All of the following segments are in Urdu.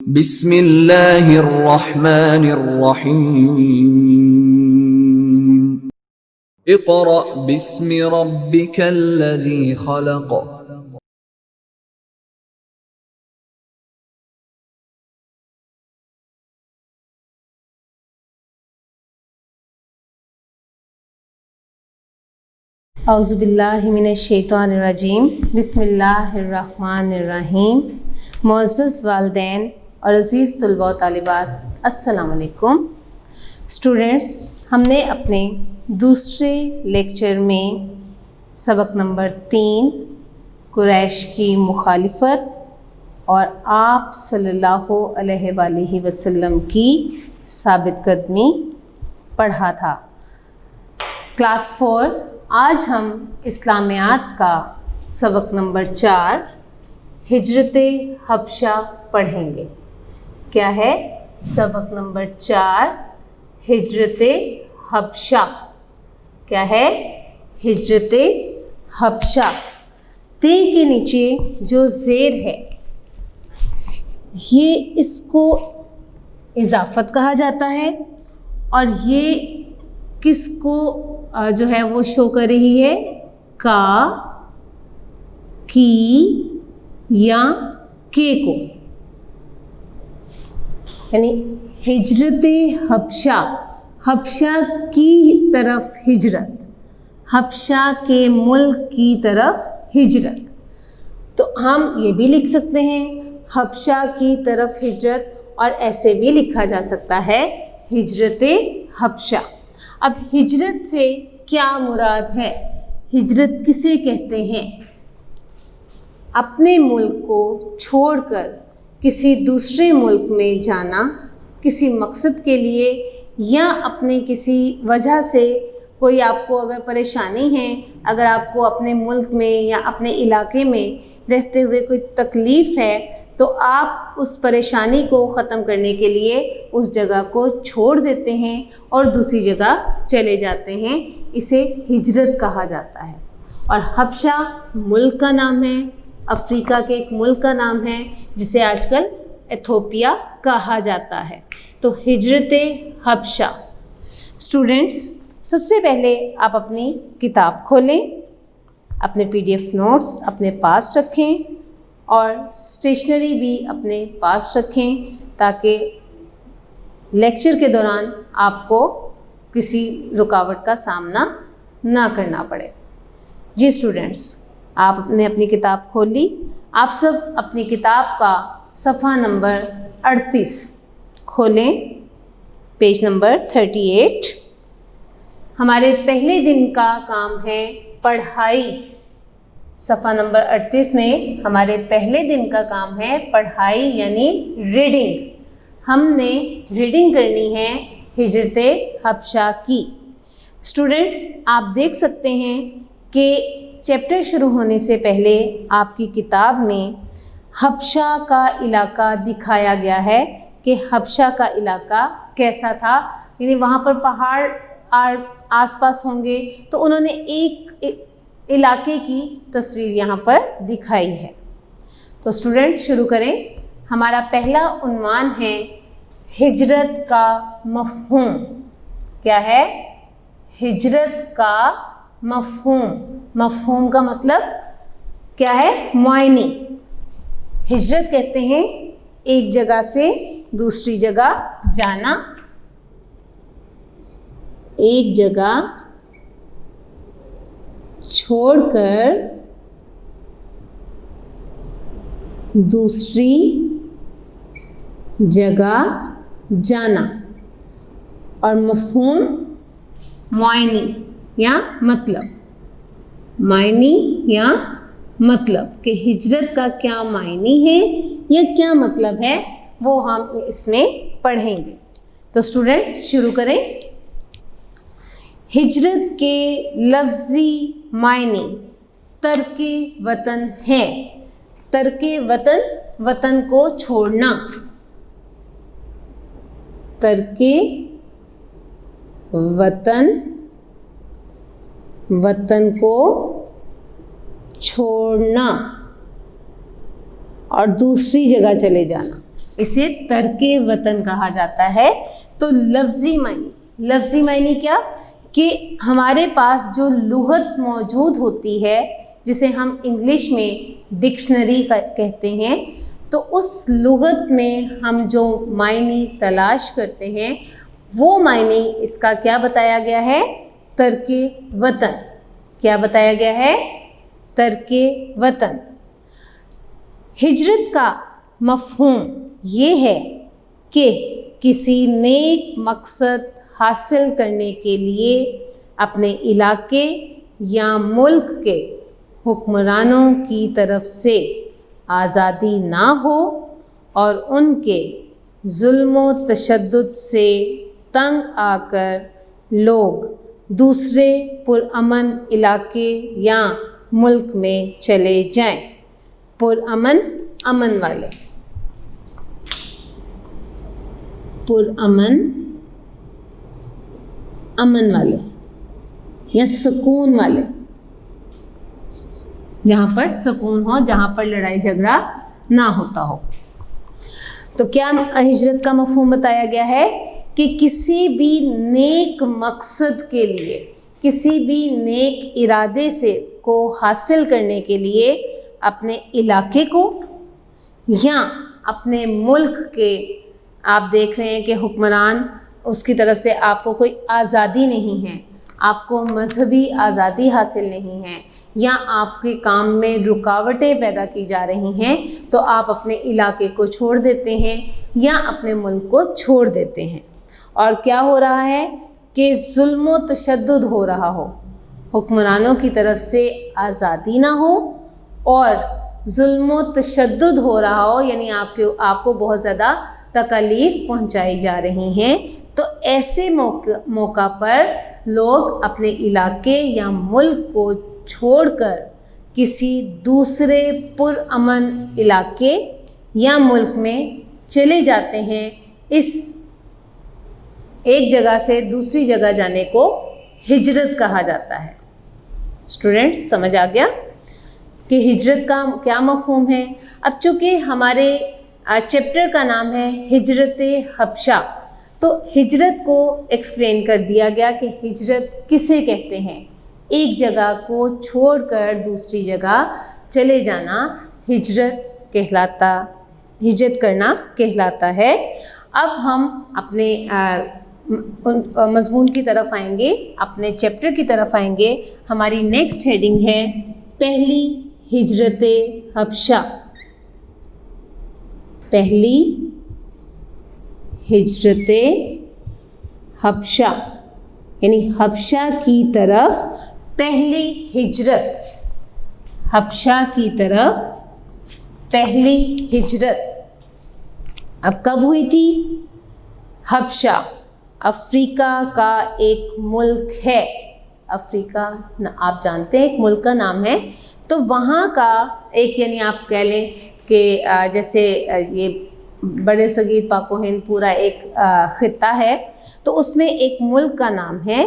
بسم اللہ الرحمن الرحیم اقرأ باسم ربک الذی خلق اعوذ باللہ من الشیطان الرجیم بسم اللہ الرحمن الرحیم۔ معزز والدین اور عزیز طلباء و طالبات، السلام علیکم۔ اسٹوڈنٹس، ہم نے اپنے دوسرے لیکچر میں سبق نمبر 3 قریش کی مخالفت اور آپ صلی اللہ علیہ وآلہ وسلم کی ثابت قدمی پڑھا تھا۔ کلاس 4 آج ہم اسلامیات کا سبق نمبر 4 ہجرت حبشہ پڑھیں گے۔ کیا ہے؟ سبق نمبر 4 ہجرت حبشہ۔ کیا ہے؟ ہجرت حبشہ۔ تے کے نیچے جو زیر ہے یہ اس کو اضافت کہا جاتا ہے، اور یہ کس کو جو ہے وہ شو کر رہی ہے؟ کا، کی یا کے کو، یعنی ہجرت حبشہ، حبشہ کی طرف ہجرت، حبشہ کے ملک کی طرف ہجرت۔ تو ہم یہ بھی لکھ سکتے ہیں حبشہ کی طرف ہجرت، اور ایسے بھی لکھا جا سکتا ہے ہجرت حبشہ۔ اب ہجرت سے کیا مراد ہے؟ ہجرت کسے کہتے ہیں؟ اپنے ملک کو چھوڑ کر کسی دوسرے ملک میں جانا کسی مقصد کے لیے، یا اپنے کسی وجہ سے کوئی آپ کو اگر پریشانی ہے، اگر آپ کو اپنے ملک میں یا اپنے علاقے میں رہتے ہوئے کوئی تکلیف ہے، تو آپ اس پریشانی کو ختم کرنے کے لیے اس جگہ کو چھوڑ دیتے ہیں اور دوسری جگہ چلے جاتے ہیں۔ اسے ہجرت کہا جاتا ہے۔ اور حبشہ ملک کا نام ہے، افریقہ کے ایک ملک کا نام ہے جسے آج کل ایتھوپیا کہا جاتا ہے۔ تو ہجرت حبشہ۔ اسٹوڈنٹس، سب سے پہلے آپ اپنی کتاب کھولیں، اپنے PDF نوٹس اپنے پاس رکھیں، اور اسٹیشنری بھی اپنے پاس رکھیں تاکہ لیکچر کے دوران آپ کو کسی رکاوٹ کا سامنا نہ کرنا پڑے۔ جی اسٹوڈنٹس، آپ نے اپنی کتاب کھول لی۔ آپ سب اپنی کتاب کا صفحہ نمبر 38 کھولیں، پیج نمبر 38۔ ہمارے پہلے دن کا کام ہے پڑھائی۔ صفحہ نمبر 38 میں ہمارے پہلے دن کا کام ہے پڑھائی، یعنی ریڈنگ۔ ہم نے ریڈنگ کرنی ہے ہجرت حبشہ کی۔ اسٹوڈنٹس، آپ دیکھ سکتے ہیں کہ چیپٹر شروع ہونے سے پہلے آپ کی کتاب میں حبشہ کا علاقہ دکھایا گیا ہے کہ حبشہ کا علاقہ کیسا تھا، یعنی وہاں پر پہاڑ آس پاس ہوں گے، تو انہوں نے ایک علاقے کی تصویر یہاں پر دکھائی ہے۔ تو اسٹوڈنٹس شروع کریں۔ ہمارا پہلا عنوان ہے ہجرت کا مفہوم۔ کیا ہے؟ ہجرت کا مفہوم۔ مفہوم کا مطلب کیا ہے؟ معنی۔ ہجرت کہتے ہیں ایک جگہ سے دوسری جگہ جانا، ایک جگہ چھوڑ کر دوسری جگہ جانا، اور مفہوم معنی یا مطلب، معنی یا مطلب کہ ہجرت کا کیا معنی ہے یا کیا مطلب ہے، وہ ہم اس میں پڑھیں گے۔ تو اسٹوڈنٹس شروع کریں۔ ہجرت کے لفظی معنی ترک وطن ہے۔ ترک وطن، وطن کو چھوڑنا۔ ترک وطن، وطن کو چھوڑنا اور دوسری جگہ چلے جانا۔ اسے ترک وطن کہا جاتا ہے۔ تو لفظی معنی کیا کہ ہمارے پاس جو لغت موجود ہوتی ہے جسے ہم انگلش میں ڈکشنری کہتے ہیں، تو اس لغت میں ہم جو معنی تلاش کرتے ہیں وہ معنی اس کا کیا بتایا گیا ہے؟ ترک وطن۔ کیا بتایا گیا ہے؟ ترک وطن۔ ہجرت کا مفہوم یہ ہے کہ کسی نیک مقصد حاصل کرنے کے لیے اپنے علاقے یا ملک کے حکمرانوں کی طرف سے آزادی نہ ہو اور ان کے ظلم و تشدد سے تنگ آ کر لوگ دوسرے پرامن علاقے یا ملک میں چلے جائیں۔ پرامن والے، امن والے یا سکون والے، جہاں پر سکون ہو، جہاں پر لڑائی جھگڑا نہ ہوتا ہو۔ تو کیا ہجرت کا مفہوم بتایا گیا ہے کہ کسی بھی نیک مقصد کے لیے، کسی بھی نیک ارادے کو حاصل کرنے کے لیے اپنے علاقے کو یا اپنے ملک کے، آپ دیکھ رہے ہیں کہ حکمران، اس کی طرف سے آپ کو کوئی آزادی نہیں ہے، آپ کو مذہبی آزادی حاصل نہیں ہے، یا آپ کے کام میں رکاوٹیں پیدا کی جا رہی ہیں، تو آپ اپنے علاقے کو چھوڑ دیتے ہیں یا اپنے ملک کو چھوڑ دیتے ہیں۔ اور کیا ہو رہا ہے کہ ظلم و تشدد ہو رہا ہو، حکمرانوں کی طرف سے آزادی نہ ہو اور ظلم و تشدد ہو رہا ہو، یعنی آپ کو بہت زیادہ تکالیف پہنچائی جا رہی ہیں، تو ایسے موقع پر لوگ اپنے علاقے یا ملک کو چھوڑ کر کسی دوسرے پرامن علاقے یا ملک میں چلے جاتے ہیں۔ اس ایک جگہ سے دوسری جگہ جانے کو ہجرت کہا جاتا ہے۔ اسٹوڈنٹس سمجھ آ گیا کہ ہجرت کا کیا مفہوم ہے؟ اب چونکہ ہمارے چیپٹر کا نام ہے ہجرت حبشہ، تو ہجرت کو ایکسپلین کر دیا گیا کہ ہجرت کسے کہتے ہیں۔ ایک جگہ کو چھوڑ کر دوسری جگہ چلے جانا ہجرت کرنا کہلاتا ہے۔ اب ہم اپنے مضمون کی طرف آئیں گے، اپنے چیپٹر کی طرف آئیں گے۔ ہماری نیکسٹ ہیڈنگ ہے پہلی ہجرت حبشہ۔ پہلی ہجرت حبشہ یعنی حبشہ کی طرف پہلی ہجرت، حبشہ کی طرف پہلی ہجرت اب کب ہوئی تھی؟ حبشہ افریقہ کا ایک ملک ہے۔ افریقہ آپ جانتے ہیں ایک ملک کا نام ہے، تو وہاں کا ایک، یعنی آپ کہہ لیں کہ جیسے یہ بڑے صغیر پاک و ہند پورا ایک خطہ ہے، تو اس میں ایک ملک کا نام ہے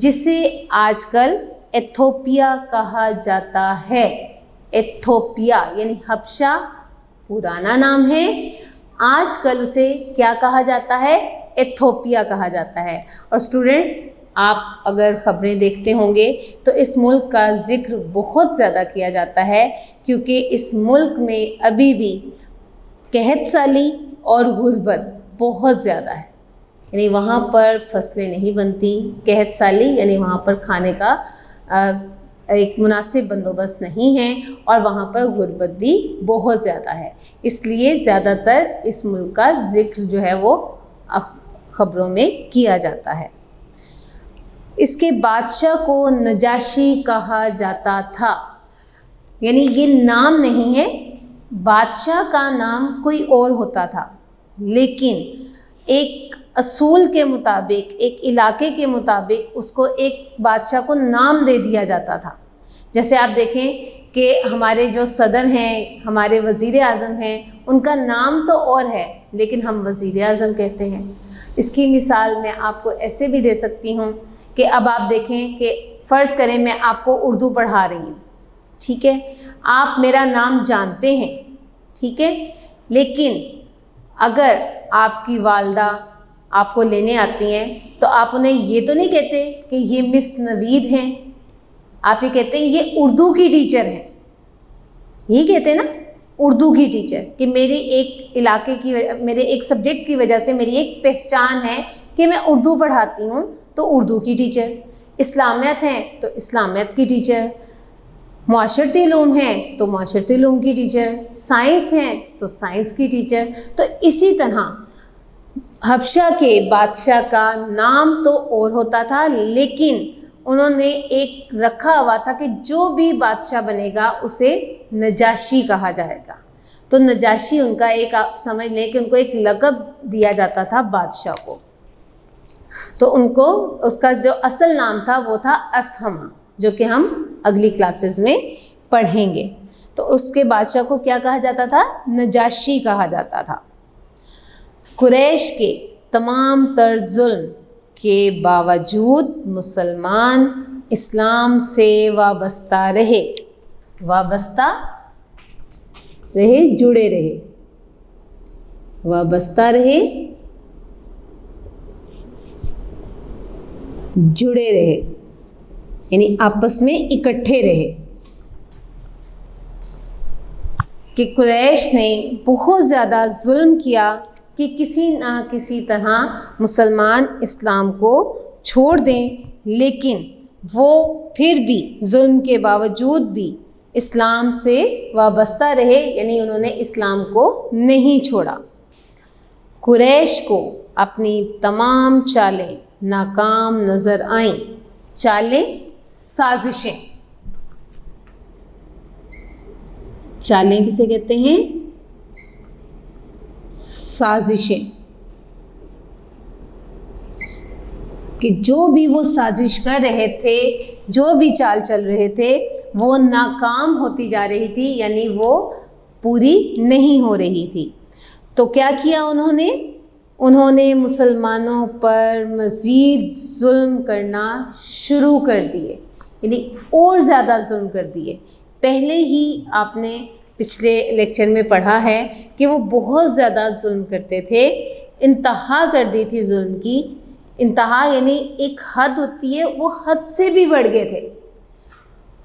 جسے آج کل ایتھوپیا کہا جاتا ہے۔ ایتھوپیا یعنی حبشہ پرانا نام ہے، آج کل اسے کیا کہا جاتا ہے؟ ایتھوپیا کہا جاتا ہے۔ اور اسٹوڈنٹس، آپ اگر خبریں دیکھتے ہوں گے تو اس ملک کا ذکر بہت زیادہ کیا جاتا ہے، کیونکہ اس ملک میں ابھی بھی قحط سالی اور غربت بہت زیادہ ہے، یعنی وہاں پر فصلیں نہیں بنتی۔ قحط سالی یعنی وہاں پر کھانے کا ایک مناسب بندوبست نہیں ہے، اور وہاں پر غربت بھی بہت زیادہ ہے، اس لیے زیادہ تر اس ملک کا ذکر جو ہے وہ خبروں میں کیا جاتا ہے۔ اس کے بادشاہ کو نجاشی کہا جاتا تھا، یعنی یہ نام نہیں ہے، بادشاہ کا نام کوئی اور ہوتا تھا، لیکن ایک اصول کے مطابق، ایک علاقے کے مطابق اس کو ایک بادشاہ کو نام دے دیا جاتا تھا۔ جیسے آپ دیکھیں کہ ہمارے جو صدر ہیں، ہمارے وزیر اعظم ہیں، ان کا نام تو اور ہے لیکن ہم وزیر اعظم کہتے ہیں۔ اس کی مثال میں آپ کو ایسے بھی دے سکتی ہوں کہ اب آپ دیکھیں کہ فرض کریں میں آپ کو اردو پڑھا رہی ہوں، ٹھیک ہے، آپ میرا نام جانتے ہیں، ٹھیک ہے، لیکن اگر آپ کی والدہ آپ کو لینے آتی ہیں تو آپ انہیں یہ تو نہیں کہتے کہ یہ مس نوید ہیں، آپ یہ کہتے ہیں یہ اردو کی ٹیچر ہیں، یہی کہتے ہیں نا، اردو کی ٹیچر، کہ میری ایک علاقے کی میرے ایک سبجیکٹ کی وجہ سے میری ایک پہچان ہے کہ میں اردو پڑھاتی ہوں تو اردو کی ٹیچر، اسلامیات ہیں تو اسلامیات کی ٹیچر، معاشرتی علوم ہیں تو معاشرتی علوم کی ٹیچر، سائنس ہیں تو سائنس کی ٹیچر۔ تو اسی طرح حبشہ کے بادشاہ کا نام تو اور ہوتا تھا، لیکن انہوں نے ایک رکھا ہوا تھا کہ جو بھی بادشاہ بنے گا اسے نجاشی کہا جائے گا۔ تو نجاشی ان کا ایک، آپ سمجھ لیں کہ ان کو ایک لقب دیا جاتا تھا بادشاہ کو۔ تو ان کو اس کا جو اصل نام تھا وہ تھا اسہمہ، جو کہ ہم اگلی کلاسز میں پڑھیں گے۔ تو اس کے بادشاہ کو کیا کہا جاتا تھا؟ نجاشی کہا جاتا تھا۔ قریش کے تمام تر ظلم کے باوجود مسلمان اسلام سے وابستہ رہے، جڑے رہے، وابستہ رہے، جڑے رہے، یعنی آپس میں اکٹھے رہے۔ کہ قریش نے بہت زیادہ ظلم کیا کہ کسی نہ کسی طرح مسلمان اسلام کو چھوڑ دیں، لیکن وہ پھر بھی ظلم کے باوجود بھی اسلام سے وابستہ رہے، یعنی انہوں نے اسلام کو نہیں چھوڑا۔ قریش کو اپنی تمام چالیں ناکام نظر آئیں۔ چالیں، سازشیں، چالیں کسے کہتے ہیں؟ سازشیں، کہ جو بھی وہ سازش کر رہے تھے، جو بھی چال چل رہے تھے، وہ ناکام ہوتی جا رہی تھی، یعنی وہ پوری نہیں ہو رہی تھی۔ تو کیا کیا انہوں نے مسلمانوں پر مزید ظلم کرنا شروع کر دیے، یعنی اور زیادہ ظلم کر دیے۔ پہلے ہی آپ نے پچھلے لیکچر میں پڑھا ہے کہ وہ بہت زیادہ ظلم کرتے تھے، انتہا کر دی تھی ظلم کی۔ انتہا یعنی ایک حد ہوتی ہے، وہ حد سے بھی بڑھ گئے تھے۔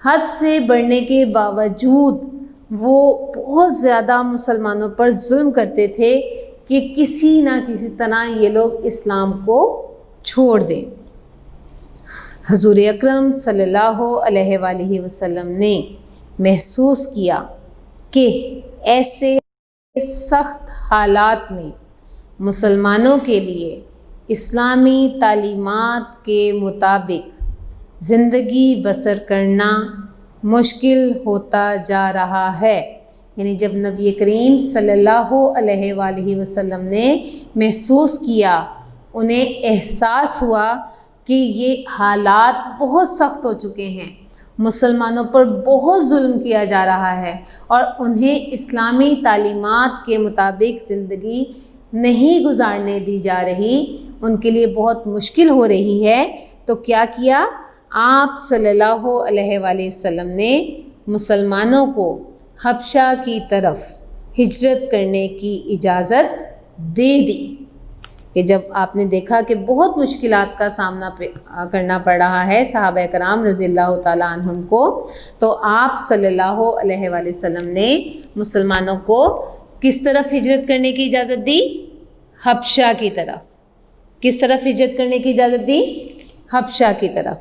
حد سے بڑھنے کے باوجود وہ بہت زیادہ مسلمانوں پر ظلم کرتے تھے کہ کسی نہ کسی طرح یہ لوگ اسلام کو چھوڑ دیں۔ حضور اکرم صلی اللہ علیہ وآلہ وسلم نے محسوس کیا کہ ایسے سخت حالات میں مسلمانوں کے لیے اسلامی تعلیمات کے مطابق زندگی بسر کرنا مشکل ہوتا جا رہا ہے۔ یعنی جب نبی کریم صلی اللہ علیہ وآلہ وسلم نے محسوس کیا، انہیں احساس ہوا کہ یہ حالات بہت سخت ہو چکے ہیں، مسلمانوں پر بہت ظلم کیا جا رہا ہے اور انہیں اسلامی تعلیمات کے مطابق زندگی نہیں گزارنے دی جا رہی، ان کے لیے بہت مشکل ہو رہی ہے۔ تو کیا کیا؟ آپ صلی اللہ علیہ وآلہ وسلم نے مسلمانوں کو حبشہ کی طرف ہجرت کرنے کی اجازت دے دی۔ کہ جب آپ نے دیکھا کہ بہت مشکلات کا سامنا کرنا پڑ رہا ہے صحابہ کرام رضی اللہ تعالیٰ عنہم کو، تو آپ صلی اللہ علیہ وآلہ وسلم نے مسلمانوں کو کس طرف ہجرت کرنے کی اجازت دی؟ حبشہ کی طرف۔ کس طرف ہجرت کرنے کی اجازت دی؟ حبشہ کی طرف۔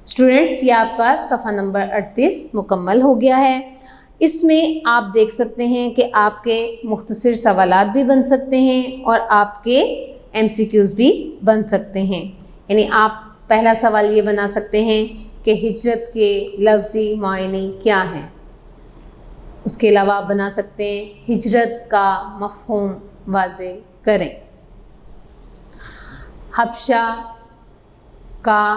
اسٹوڈنٹس، یہ آپ کا صفحہ نمبر 38 مکمل ہو گیا ہے۔ اس میں آپ دیکھ سکتے ہیں کہ آپ کے مختصر سوالات بھی بن سکتے ہیں اور آپ کے MCQs بھی بن سکتے ہیں۔ یعنی آپ پہلا سوال یہ بنا سکتے ہیں کہ ہجرت کے لفظی معنی کیا ہیں۔ اس کے علاوہ آپ بنا سکتے ہیں ہجرت کا مفہوم واضح کریں۔ حبشہ کا،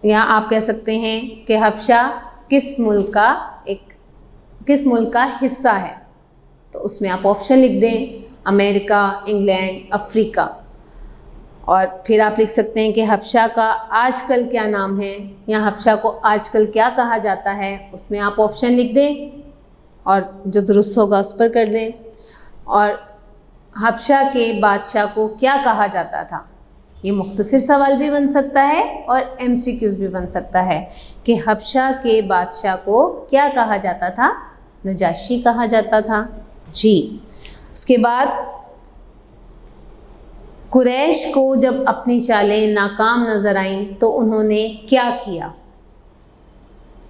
یا آپ کہہ سکتے ہیں کہ حبشہ کس ملک کا حصہ ہے، تو اس میں آپ آپشن لکھ دیں، امریکہ، انگلینڈ، افریقہ۔ اور پھر آپ لکھ سکتے ہیں کہ حبشہ کا آج کل کیا نام ہے، یا حبشہ کو آج کل کیا کہا جاتا ہے، اس میں آپ آپشن لکھ دیں اور جو درست ہوگا اس پر کر دیں۔ اور حبشہ کے بادشاہ کو کیا کہا جاتا تھا؟ یہ مختصر سوال بھی بن سکتا ہے اور MCQs بھی بن سکتا ہے کہ حبشہ کے بادشاہ کو کیا کہا جاتا تھا؟ نجاشی کہا جاتا تھا جی۔ اس کے بعد قریش کو جب اپنی چالیں ناکام نظر آئیں تو انہوں نے کیا کیا؟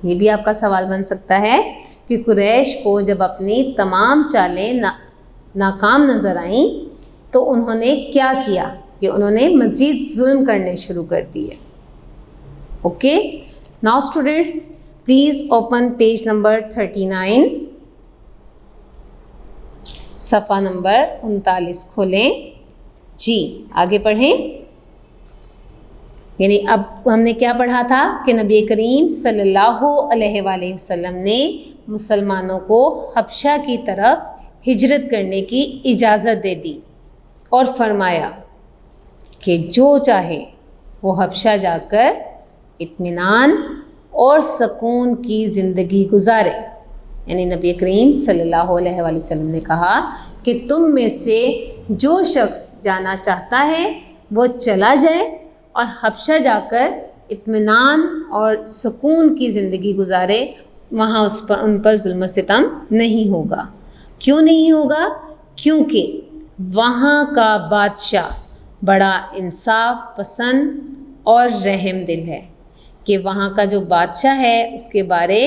یہ بھی آپ کا سوال بن سکتا ہے کہ قریش کو جب اپنی تمام چالیں ناکام نظر آئیں تو انہوں نے کیا کیا؟ کہ انہوں نے مزید ظلم کرنے شروع کر دیے۔ Okay, now students please open page number 39، صفحہ نمبر 39 کھولیں جی، آگے پڑھیں۔ یعنی اب ہم نے کیا پڑھا تھا کہ نبی کریم صلی اللہ علیہ وآلہ وسلم نے مسلمانوں کو حبشہ کی طرف ہجرت کرنے کی اجازت دے دی اور فرمایا کہ جو چاہے وہ حبشہ جا کر اطمینان اور سکون کی زندگی گزارے۔ یعنی نبی کریم صلی اللہ علیہ وآلہ وسلم نے کہا کہ تم میں سے جو شخص جانا چاہتا ہے وہ چلا جائے اور حبشہ جا کر اطمینان اور سکون کی زندگی گزارے، وہاں ان پر ظلم و ستم نہیں ہوگا۔ کیوں نہیں ہوگا؟ کیونکہ وہاں کا بادشاہ بڑا انصاف پسند اور رحم دل ہے، کہ وہاں کا جو بادشاہ ہے اس کے بارے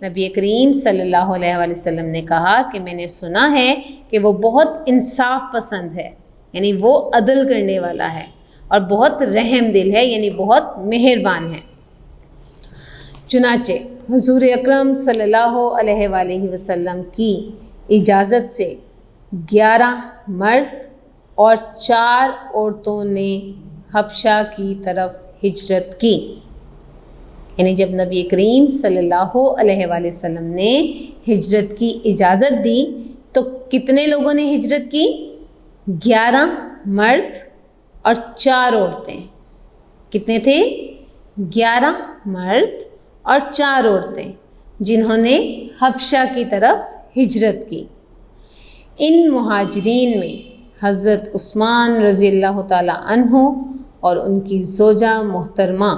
نبی کریم صلی اللہ علیہ وآلہ وسلم نے کہا کہ میں نے سنا ہے کہ وہ بہت انصاف پسند ہے، یعنی وہ عدل کرنے والا ہے، اور بہت رحم دل ہے، یعنی بہت مہربان ہے۔ چنانچہ حضور اکرم صلی اللہ علیہ وآلہ وسلم کی اجازت سے 11 مرد اور 4 عورتوں نے حبشہ کی طرف ہجرت کی۔ یعنی جب نبی کریم صلی اللہ علیہ وآلہ وسلم نے ہجرت کی اجازت دی تو کتنے لوگوں نے ہجرت کی؟ 11 مرد اور 4 عورتیں۔ کتنے تھے؟ 11 مرد اور 4 عورتیں جنہوں نے حبشہ کی طرف ہجرت کی۔ ان مہاجرین میں حضرت عثمان رضی اللہ تعالی عنہ اور ان کی زوجہ محترمہ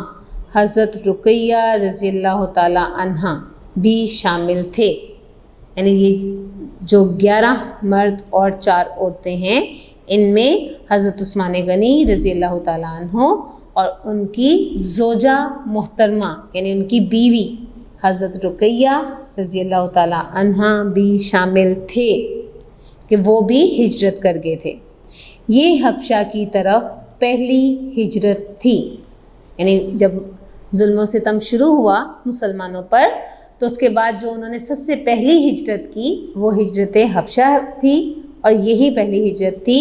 حضرت رقیہ رضی اللہ تعالی عنہ بھی شامل تھے۔ یعنی یہ جو 11 مرد اور 4 عورتیں ہیں، ان میں حضرت عثمان غنی رضی اللہ تعالی عنہ اور ان کی زوجہ محترمہ یعنی ان کی بیوی حضرت رقیہ رضی اللہ تعالی عنہ بھی شامل تھے کہ وہ بھی ہجرت کر گئے تھے۔ یہ حبشہ کی طرف پہلی ہجرت تھی۔ یعنی جب ظلم و ستم شروع ہوا مسلمانوں پر تو اس کے بعد جو انہوں نے سب سے پہلی ہجرت کی وہ ہجرت حبشہ تھی، اور یہی پہلی ہجرت تھی،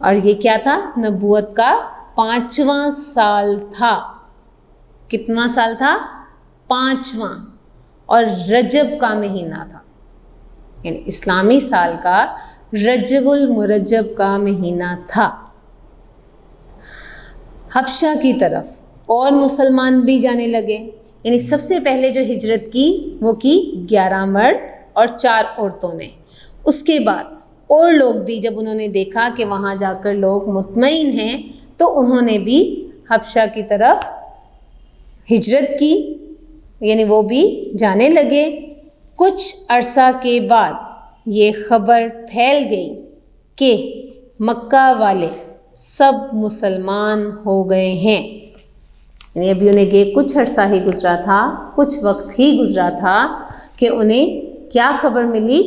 اور یہ کیا تھا؟ نبوت کا 5واں سال تھا۔ کتنا سال تھا؟ 5واں، اور رجب کا مہینہ تھا، یعنی اسلامی سال کا رجب المرجب کا مہینہ تھا۔ حبشہ کی طرف اور مسلمان بھی جانے لگے۔ یعنی سب سے پہلے جو ہجرت کی وہ کی 11 مرد اور 4 عورتوں نے۔ اس کے بعد اور لوگ بھی جب انہوں نے دیکھا کہ وہاں جا کر لوگ مطمئن ہیں تو انہوں نے بھی حبشہ کی طرف ہجرت کی، یعنی وہ بھی جانے لگے۔ کچھ عرصہ کے بعد یہ خبر پھیل گئی کہ مکہ والے سب مسلمان ہو گئے ہیں۔ یعنی ابھی انہیں یہ کچھ عرصہ ہی گزرا تھا، کچھ وقت ہی گزرا تھا کہ انہیں کیا خبر ملی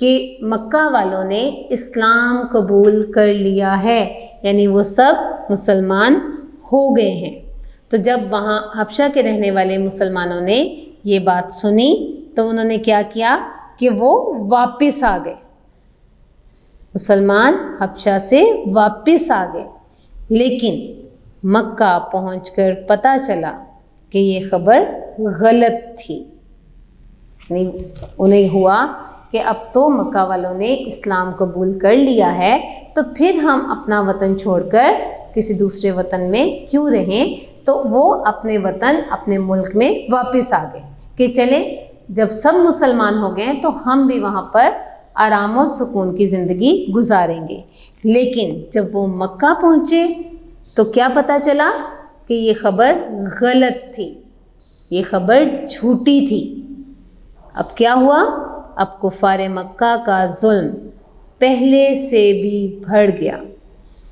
کہ مکہ والوں نے اسلام قبول کر لیا ہے، یعنی وہ سب مسلمان ہو گئے ہیں۔ تو جب وہاں حبشہ کے رہنے والے مسلمانوں نے یہ بات سنی تو انہوں نے کیا کیا کہ وہ واپس آ گئے، مسلمان حبشہ سے واپس آ گئے۔ لیکن مکہ پہنچ کر پتہ چلا کہ یہ خبر غلط تھی۔ یعنی انہیں ہوا کہ اب تو مکہ والوں نے اسلام قبول کر لیا ہے، تو پھر ہم اپنا وطن چھوڑ کر کسی دوسرے وطن میں کیوں رہیں؟ تو وہ اپنے وطن اپنے ملک میں واپس آ گئے کہ چلیں جب سب مسلمان ہو گئے تو ہم بھی وہاں پر آرام و سکون کی زندگی گزاریں گے۔ لیکن جب وہ مکہ پہنچے تو کیا پتہ چلا کہ یہ خبر غلط تھی، یہ خبر جھوٹی تھی۔ اب کیا ہوا؟ اب کفار مکہ کا ظلم پہلے سے بھی بڑھ گیا،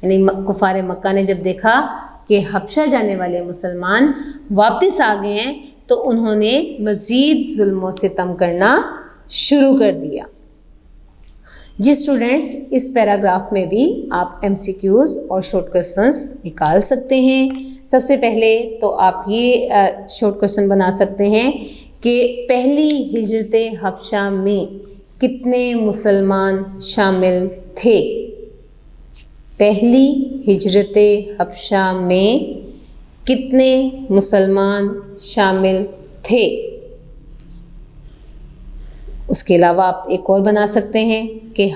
یعنی کفار مکہ نے جب دیکھا کہ حبشہ جانے والے مسلمان واپس آ گئے ہیں تو انہوں نے مزید ظلم و ستم کرنا شروع کر دیا۔ جی اسٹوڈنٹس، اس پیراگراف میں بھی آپ MCQs اور شارٹ کوسچنس نکال سکتے ہیں۔ سب سے پہلے تو آپ یہ شارٹ کوسچن بنا سکتے ہیں کہ پہلی ہجرت حبشہ میں کتنے مسلمان شامل تھے؟ پہلی ہجرت حبشہ میں کتنے مسلمان شامل تھے؟ اس کے علاوہ آپ ایک اور بنا سکتے ہیں کہ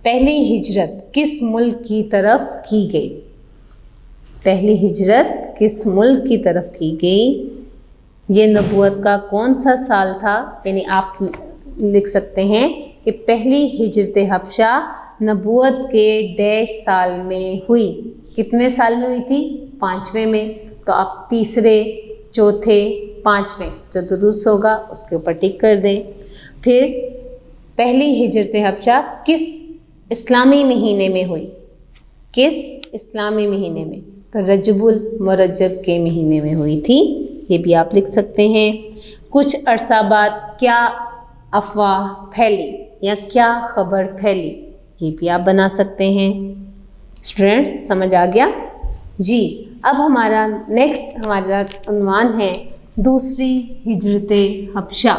پہلی ہجرت کس ملک کی طرف کی گئی؟ پہلی ہجرت کس ملک کی طرف کی گئی؟ یہ نبوت کا کون سا سال تھا؟ یعنی آپ لکھ سکتے ہیں کہ پہلی ہجرت حبشہ نبوت کے ڈیش سال میں ہوئی۔ کتنے سال میں ہوئی تھی؟ 5ویں میں۔ تو آپ تیسرے، چوتھے، 5ویں جو درست ہوگا اس کے اوپر ٹک کر دیں۔ پھر پہلی ہجرت حبشہ کس اسلامی مہینے میں ہوئی؟ کس اسلامی مہینے میں؟ تو رجب المرجب کے مہینے میں ہوئی تھی۔ یہ بھی آپ لکھ سکتے ہیں۔ کچھ عرصہ بعد کیا افواہ پھیلی یا کیا خبر پھیلی؟ یہ بھی آپ بنا سکتے ہیں۔ اسٹوڈنٹس سمجھ آ گیا؟ جی، اب ہمارا عنوان ہے دوسری ہجرت حبشہ۔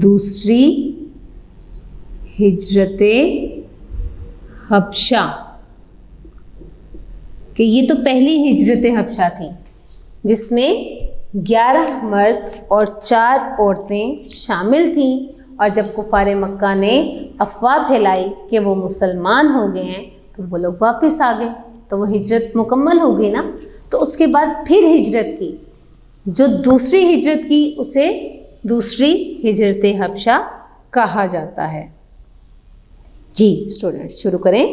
دوسری ہجرت حبشہ کہ یہ تو پہلی ہجرت حبشہ تھی جس میں 11 مرد اور 4 عورتیں شامل تھیں، اور جب کفار مکہ نے افواہ پھیلائی کہ وہ مسلمان ہو گئے ہیں تو وہ لوگ واپس آ گئے، تو وہ ہجرت مکمل ہو گئی نا۔ تو اس کے بعد پھر ہجرت کی، جو دوسری ہجرت کی اسے دوسری ہجرت حبشہ کہا جاتا ہے۔ جی اسٹوڈنٹس شروع کریں۔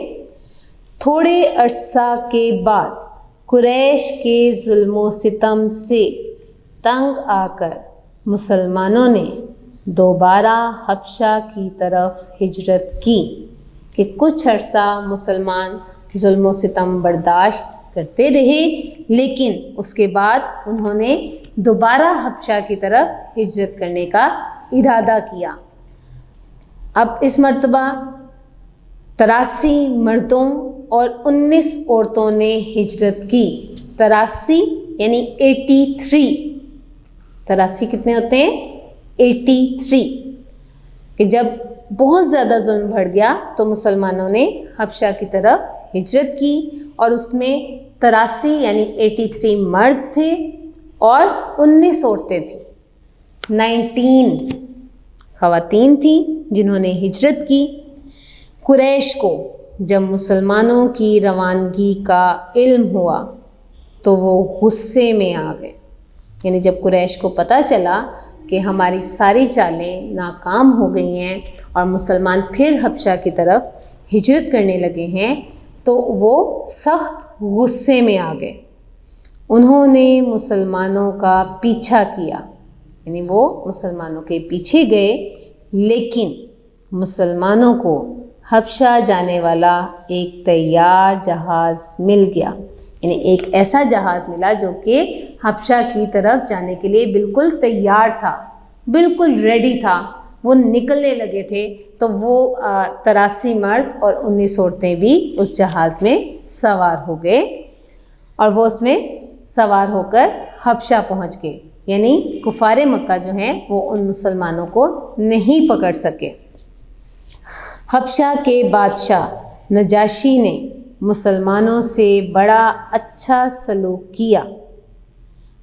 تھوڑے عرصہ کے بعد قریش کے ظلم و ستم سے تنگ آ کر مسلمانوں نے دوبارہ حبشہ کی طرف ہجرت کی کہ کچھ عرصہ مسلمان ظلم و ستم برداشت کرتے رہے، لیکن اس کے بعد انہوں نے دوبارہ حبشہ کی طرف ہجرت کرنے کا ارادہ کیا۔ اب اس مرتبہ 83 مردوں اور 19 عورتوں نے ہجرت کی۔ 83 یعنی 83۔ 83 کتنے ہوتے ہیں؟ 83۔ کہ جب بہت زیادہ ظلم بڑھ گیا تو مسلمانوں نے حبشہ کی طرف ہجرت کی، اور اس میں 83 یعنی 83 مرد تھے اور 19 عورتیں تھیں۔ 19 خواتین تھیں جنہوں نے ہجرت کی۔ قریش کو جب مسلمانوں کی روانگی کا علم ہوا تو وہ غصے میں آ گئے، یعنی جب قریش کو پتہ چلا کہ ہماری ساری چالیں ناکام ہو گئی ہیں اور مسلمان پھر حبشہ کی طرف ہجرت کرنے لگے ہیں تو وہ سخت غصے میں آ گئے۔ انہوں نے مسلمانوں کا پیچھا کیا، یعنی وہ مسلمانوں کے پیچھے گئے، لیکن مسلمانوں کو حبشہ جانے والا ایک تیار جہاز مل گیا، یعنی ایک ایسا جہاز ملا جو کہ حبشہ کی طرف جانے کے لیے بالکل تیار تھا، بالکل ریڈی تھا۔ وہ نکلنے لگے تھے تو وہ 83 مرد اور 19 عورتیں بھی اس جہاز میں سوار ہو گئے، اور وہ اس میں سوار ہو کر حبشہ پہنچ گئے، یعنی کفار مکہ جو ہیں وہ ان مسلمانوں کو نہیں پکڑ سکے۔ حبشہ کے بادشاہ نجاشی نے مسلمانوں سے بڑا اچھا سلوک کیا۔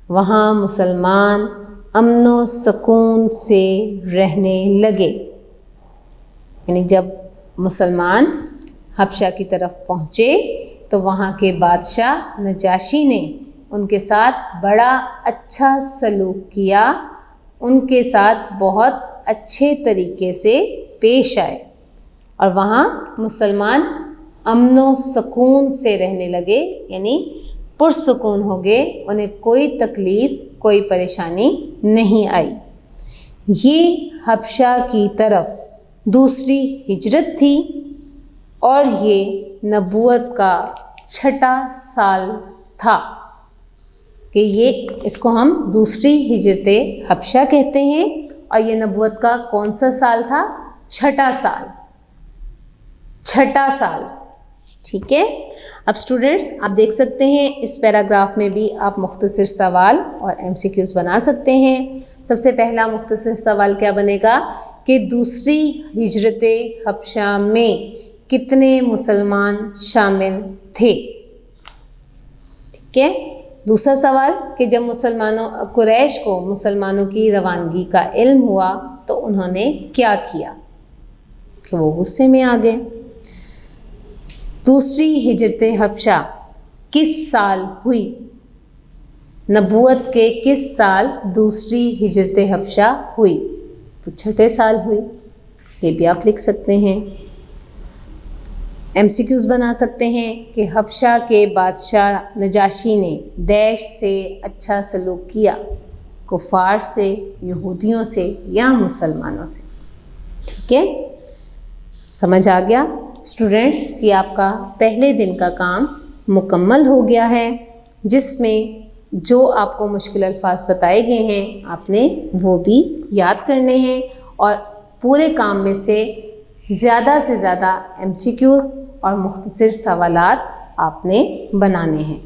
وہاں مسلمان امن و سکون سے رہنے لگے، یعنی جب مسلمان حبشہ کی طرف پہنچے تو وہاں کے بادشاہ نجاشی نے ان کے ساتھ بڑا اچھا سلوک کیا، ان کے ساتھ بہت اچھے طریقے سے پیش آئے اور وہاں مسلمان امن و سکون سے رہنے لگے، یعنی پرسکون ہو گئے، انہیں کوئی تکلیف کوئی پریشانی نہیں آئی۔ یہ حبشہ کی طرف دوسری ہجرت تھی اور یہ نبوت کا 6واں سال تھا کہ یہ اس کو ہم دوسری ہجرت حبشہ کہتے ہیں، اور یہ نبوت کا کون سا سال تھا؟ 6واں سال، 6واں سال، ٹھیک ہے۔ اب اسٹوڈنٹس آپ دیکھ سکتے ہیں اس پیراگراف میں بھی آپ مختصر سوال اور MCQs بنا سکتے ہیں۔ سب سے پہلا مختصر سوال کیا بنے گا کہ دوسری ہجرت حبشہ میں کتنے مسلمان شامل تھے، ٹھیک ہے۔ دوسرا سوال کہ جب قریش کو مسلمانوں کی روانگی کا علم ہوا تو انہوں نے کیا کیا، کہ وہ غصے میں آ گئے۔ دوسری ہجرت حبشہ کس سال ہوئی؟ نبوت کے کس سال دوسری ہجرت حبشہ ہوئی؟ تو 6 سال ہوئی، یہ بھی آپ لکھ سکتے ہیں۔ MCQs بنا سکتے ہیں کہ حبشہ کے بادشاہ نجاشی نے ڈیش سے اچھا سلوک کیا، کفار سے، یہودیوں سے یا مسلمانوں سے، ٹھیک ہے۔ سمجھ آ گیا؟ اسٹوڈنٹس یہ آپ کا پہلے دن کا کام مکمل ہو گیا ہے، جس میں جو آپ کو مشکل الفاظ بتائے گئے ہیں آپ نے وہ بھی یاد کرنے ہیں، اور پورے کام میں سے زیادہ MCQs اور مختصر سوالات آپ نے بنانے ہیں۔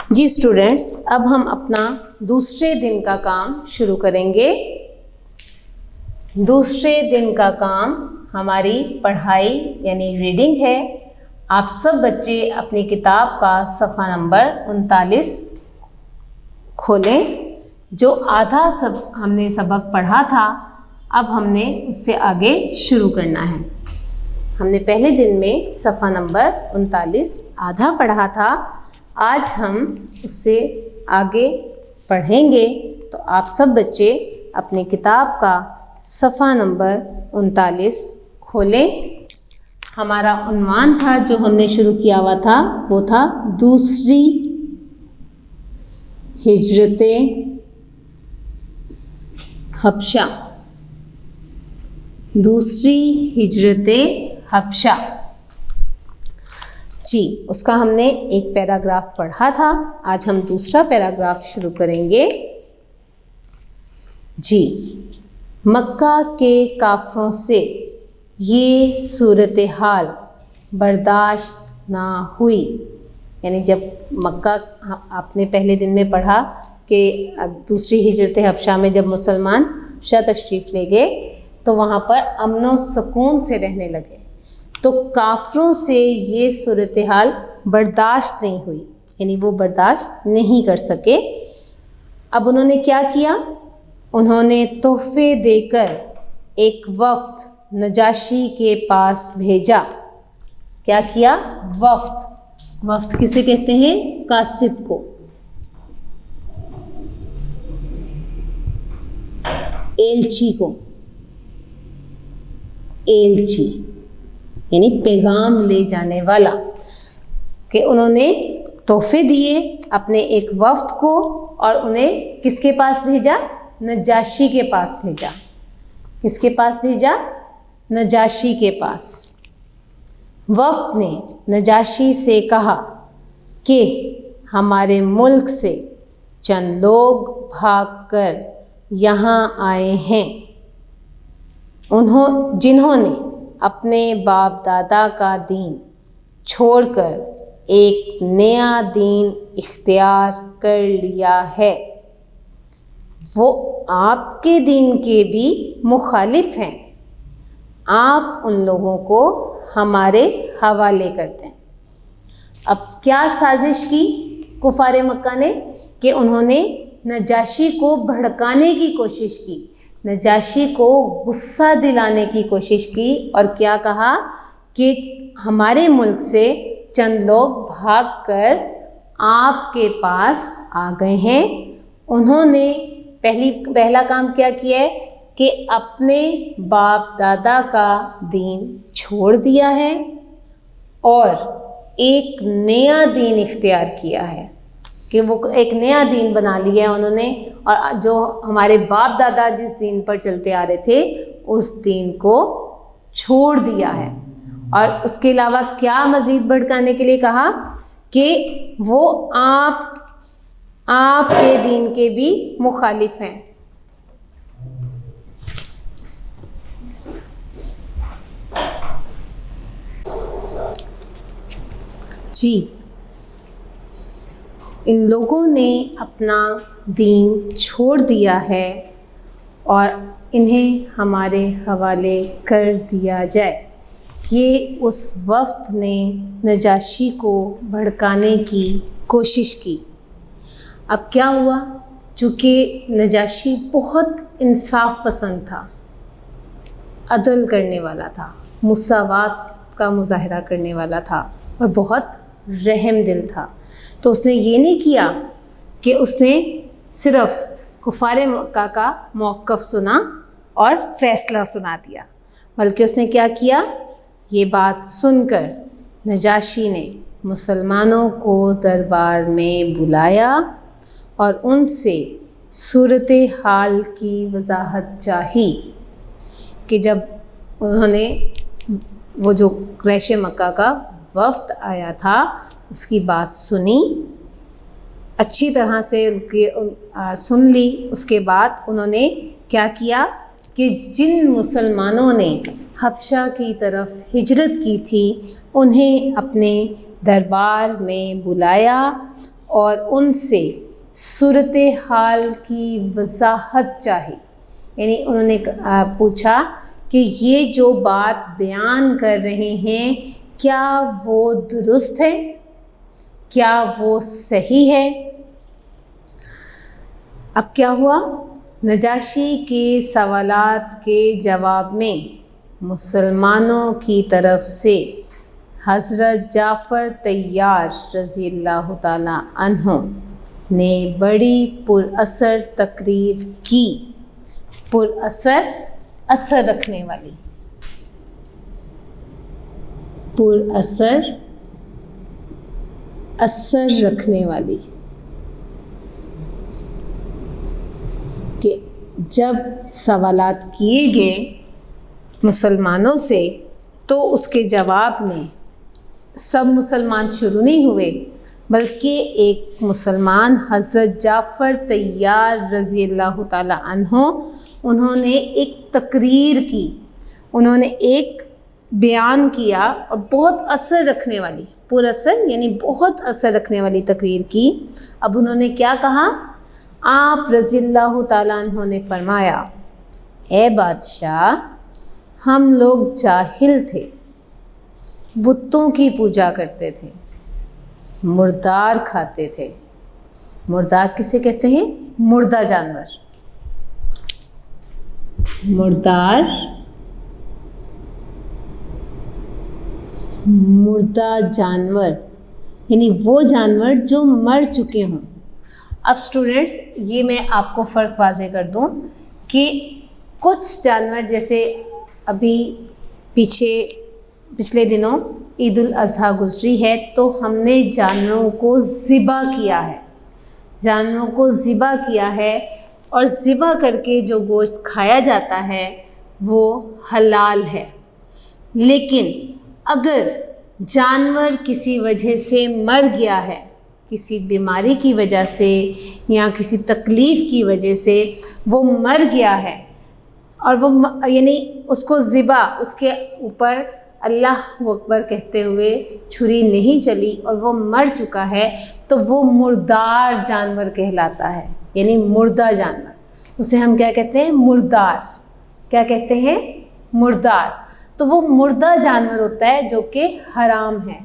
جی اسٹوڈنٹس اب ہم اپنا دوسرے دن کا کام شروع کریں گے۔ دوسرے دن کا کام ہماری پڑھائی یعنی ریڈنگ ہے۔ آپ سب بچے اپنی کتاب کا صفحہ نمبر 39 کھولیں۔ جو آدھا ہم نے سبق پڑھا تھا اب ہم نے اس سے آگے شروع کرنا ہے۔ ہم نے پہلے دن میں صفحہ نمبر 39 آدھا پڑھا تھا، آج ہم اس سے آگے پڑھیں گے۔ تو آپ سب بچے اپنی کتاب کا صفحہ نمبر 39 کھولیں۔ ہمارا عنوان تھا جو ہم نے شروع کیا ہوا تھا وہ تھا دوسری ہجرت حبشہ، دوسری ہجرت حبشہ۔ جی اس کا ہم نے ایک پیراگراف پڑھا تھا، آج ہم دوسرا پیراگراف شروع کریں گے۔ جی مکہ کے کافروں سے یہ صورتحال برداشت نہ ہوئی، یعنی جب مکہ آپ نے پہلے دن میں پڑھا کہ دوسری ہجرت حبشہ میں جب مسلمان حبشہ تشریف لے گئے تو وہاں پر امن و سکون سے رہنے لگے، تو کافروں سے یہ صورتحال برداشت نہیں ہوئی، یعنی وہ برداشت نہیں کر سکے۔ اب انہوں نے کیا کیا؟ انہوں نے تحفے دے کر ایک وفد نجاشی کے پاس بھیجا۔ کیا کیا؟ وفد کسے کہتے ہیں؟ قاصد کو، ایلچی کو، ایلچی یعنی پیغام لے جانے والا، کہ انہوں نے تحفے دیے اپنے ایک وفد کو اور انہیں کس کے پاس بھیجا؟ نجاشی کے پاس بھیجا۔ کس کے پاس بھیجا؟ نجاشی کے پاس۔ وفد نے نجاشی سے کہا کہ ہمارے ملک سے چند لوگ بھاگ کر یہاں آئے ہیں، جنہوں نے اپنے باپ دادا کا دین چھوڑ کر ایک نیا دین اختیار کر لیا ہے۔ وہ آپ کے دین کے بھی مخالف ہیں، آپ ان لوگوں کو ہمارے حوالے کرتے ہیں۔ اب کیا سازش کی کفار مکہ نے کہ انہوں نے نجاشی کو بھڑکانے کی کوشش کی، نجاشی کو غصہ دلانے کی کوشش کی، اور کیا کہا کہ ہمارے ملک سے چند لوگ بھاگ کر آپ کے پاس آ گئے ہیں۔ انہوں نے پہلا کام کیا کیا ہے کہ اپنے باپ دادا کا دین چھوڑ دیا ہے اور ایک نیا دین اختیار کیا ہے، کہ وہ ایک نیا دین بنا لیا ہے انہوں نے، اور جو ہمارے باپ دادا جس دین پر چلتے آ رہے تھے اس دین کو چھوڑ دیا ہے۔ اور اس کے علاوہ کیا مزید بھڑکانے کے لیے کہا کہ وہ آپ کے دین کے بھی مخالف ہیں۔ جی، ان لوگوں نے اپنا دین چھوڑ دیا ہے اور انہیں ہمارے حوالے کر دیا جائے۔ یہ اس وفد نے نجاشی کو بھڑکانے کی کوشش کی۔ اب کیا ہوا؟ چونکہ نجاشی بہت انصاف پسند تھا، عدل کرنے والا تھا، مساوات کا مظاہرہ کرنے والا تھا، اور بہت رحم دل تھا، تو اس نے یہ نہیں کیا کہ اس نے صرف کفار مکہ کا موقف سنا اور فیصلہ سنا دیا، بلکہ اس نے کیا کیا؟ یہ بات سن کر نجاشی نے مسلمانوں کو دربار میں بلایا اور ان سے صورتحال کی وضاحت چاہی کہ جب انہوں نے وہ جو قریش مکہ کا وفد آیا تھا اس کی بات سنی، اچھی طرح سے سن لی، اس کے بعد انہوں نے کیا کیا کہ جن مسلمانوں نے حبشہ کی طرف ہجرت کی تھی انہیں اپنے دربار میں بلایا اور ان سے صورتحال کی وضاحت چاہی، یعنی انہوں نے پوچھا کہ یہ جو بات بیان کر رہے ہیں کیا وہ درست ہے، کیا وہ صحیح ہے؟ اب کیا ہوا؟ نجاشی کے سوالات کے جواب میں مسلمانوں کی طرف سے حضرت جعفر طیار رضی اللہ تعالیٰ عنہ نے بڑی پراثر تقریر کی، اثر رکھنے والی، اثر رکھنے والی، کہ جب سوالات کیے گئے مسلمانوں سے تو اس کے جواب میں سب مسلمان شروع نہیں ہوئے، بلکہ ایک مسلمان حضرت جعفر طیار رضی اللہ تعالیٰ عنہ انہوں نے ایک تقریر کی، انہوں نے ایک بیان کیا اور بہت اثر رکھنے والی، پر اثر یعنی بہت اثر رکھنے والی تقریر کی۔ اب انہوں نے کیا کہا؟ آپ رضی اللہ تعالیٰ عنہ نے فرمایا، اے بادشاہ، ہم لوگ جاہل تھے، بتوں کی پوجا کرتے تھے، مردار کھاتے تھے۔ مردار کسے کہتے ہیں؟ مردہ جانور، مردہ جانور یعنی وہ جانور جو مر چکے ہوں۔ اب اسٹوڈنٹس یہ میں آپ کو فرق واضح کر دوں کہ کچھ جانور جیسے ابھی پچھلے دنوں عید الاضحیٰ گزری ہے تو ہم نے جانوروں کو ذبح کیا ہے، اور ذبح کر کے جو گوشت کھایا جاتا ہے وہ حلال ہے۔ لیکن اگر جانور کسی وجہ سے مر گیا ہے، کسی بیماری کی وجہ سے یا کسی تکلیف کی وجہ سے وہ مر گیا ہے، اور وہ یعنی اس کو ذبح، اس کے اوپر اللہ اکبر کہتے ہوئے چھری نہیں چلی اور وہ مر چکا ہے، تو وہ مردار جانور کہلاتا ہے، یعنی مردہ جانور۔ اسے ہم کیا کہتے ہیں؟ مردار. کیا کہتے ہیں؟ مردار. تو وہ مردہ جانور ہوتا ہے جو کہ حرام ہے.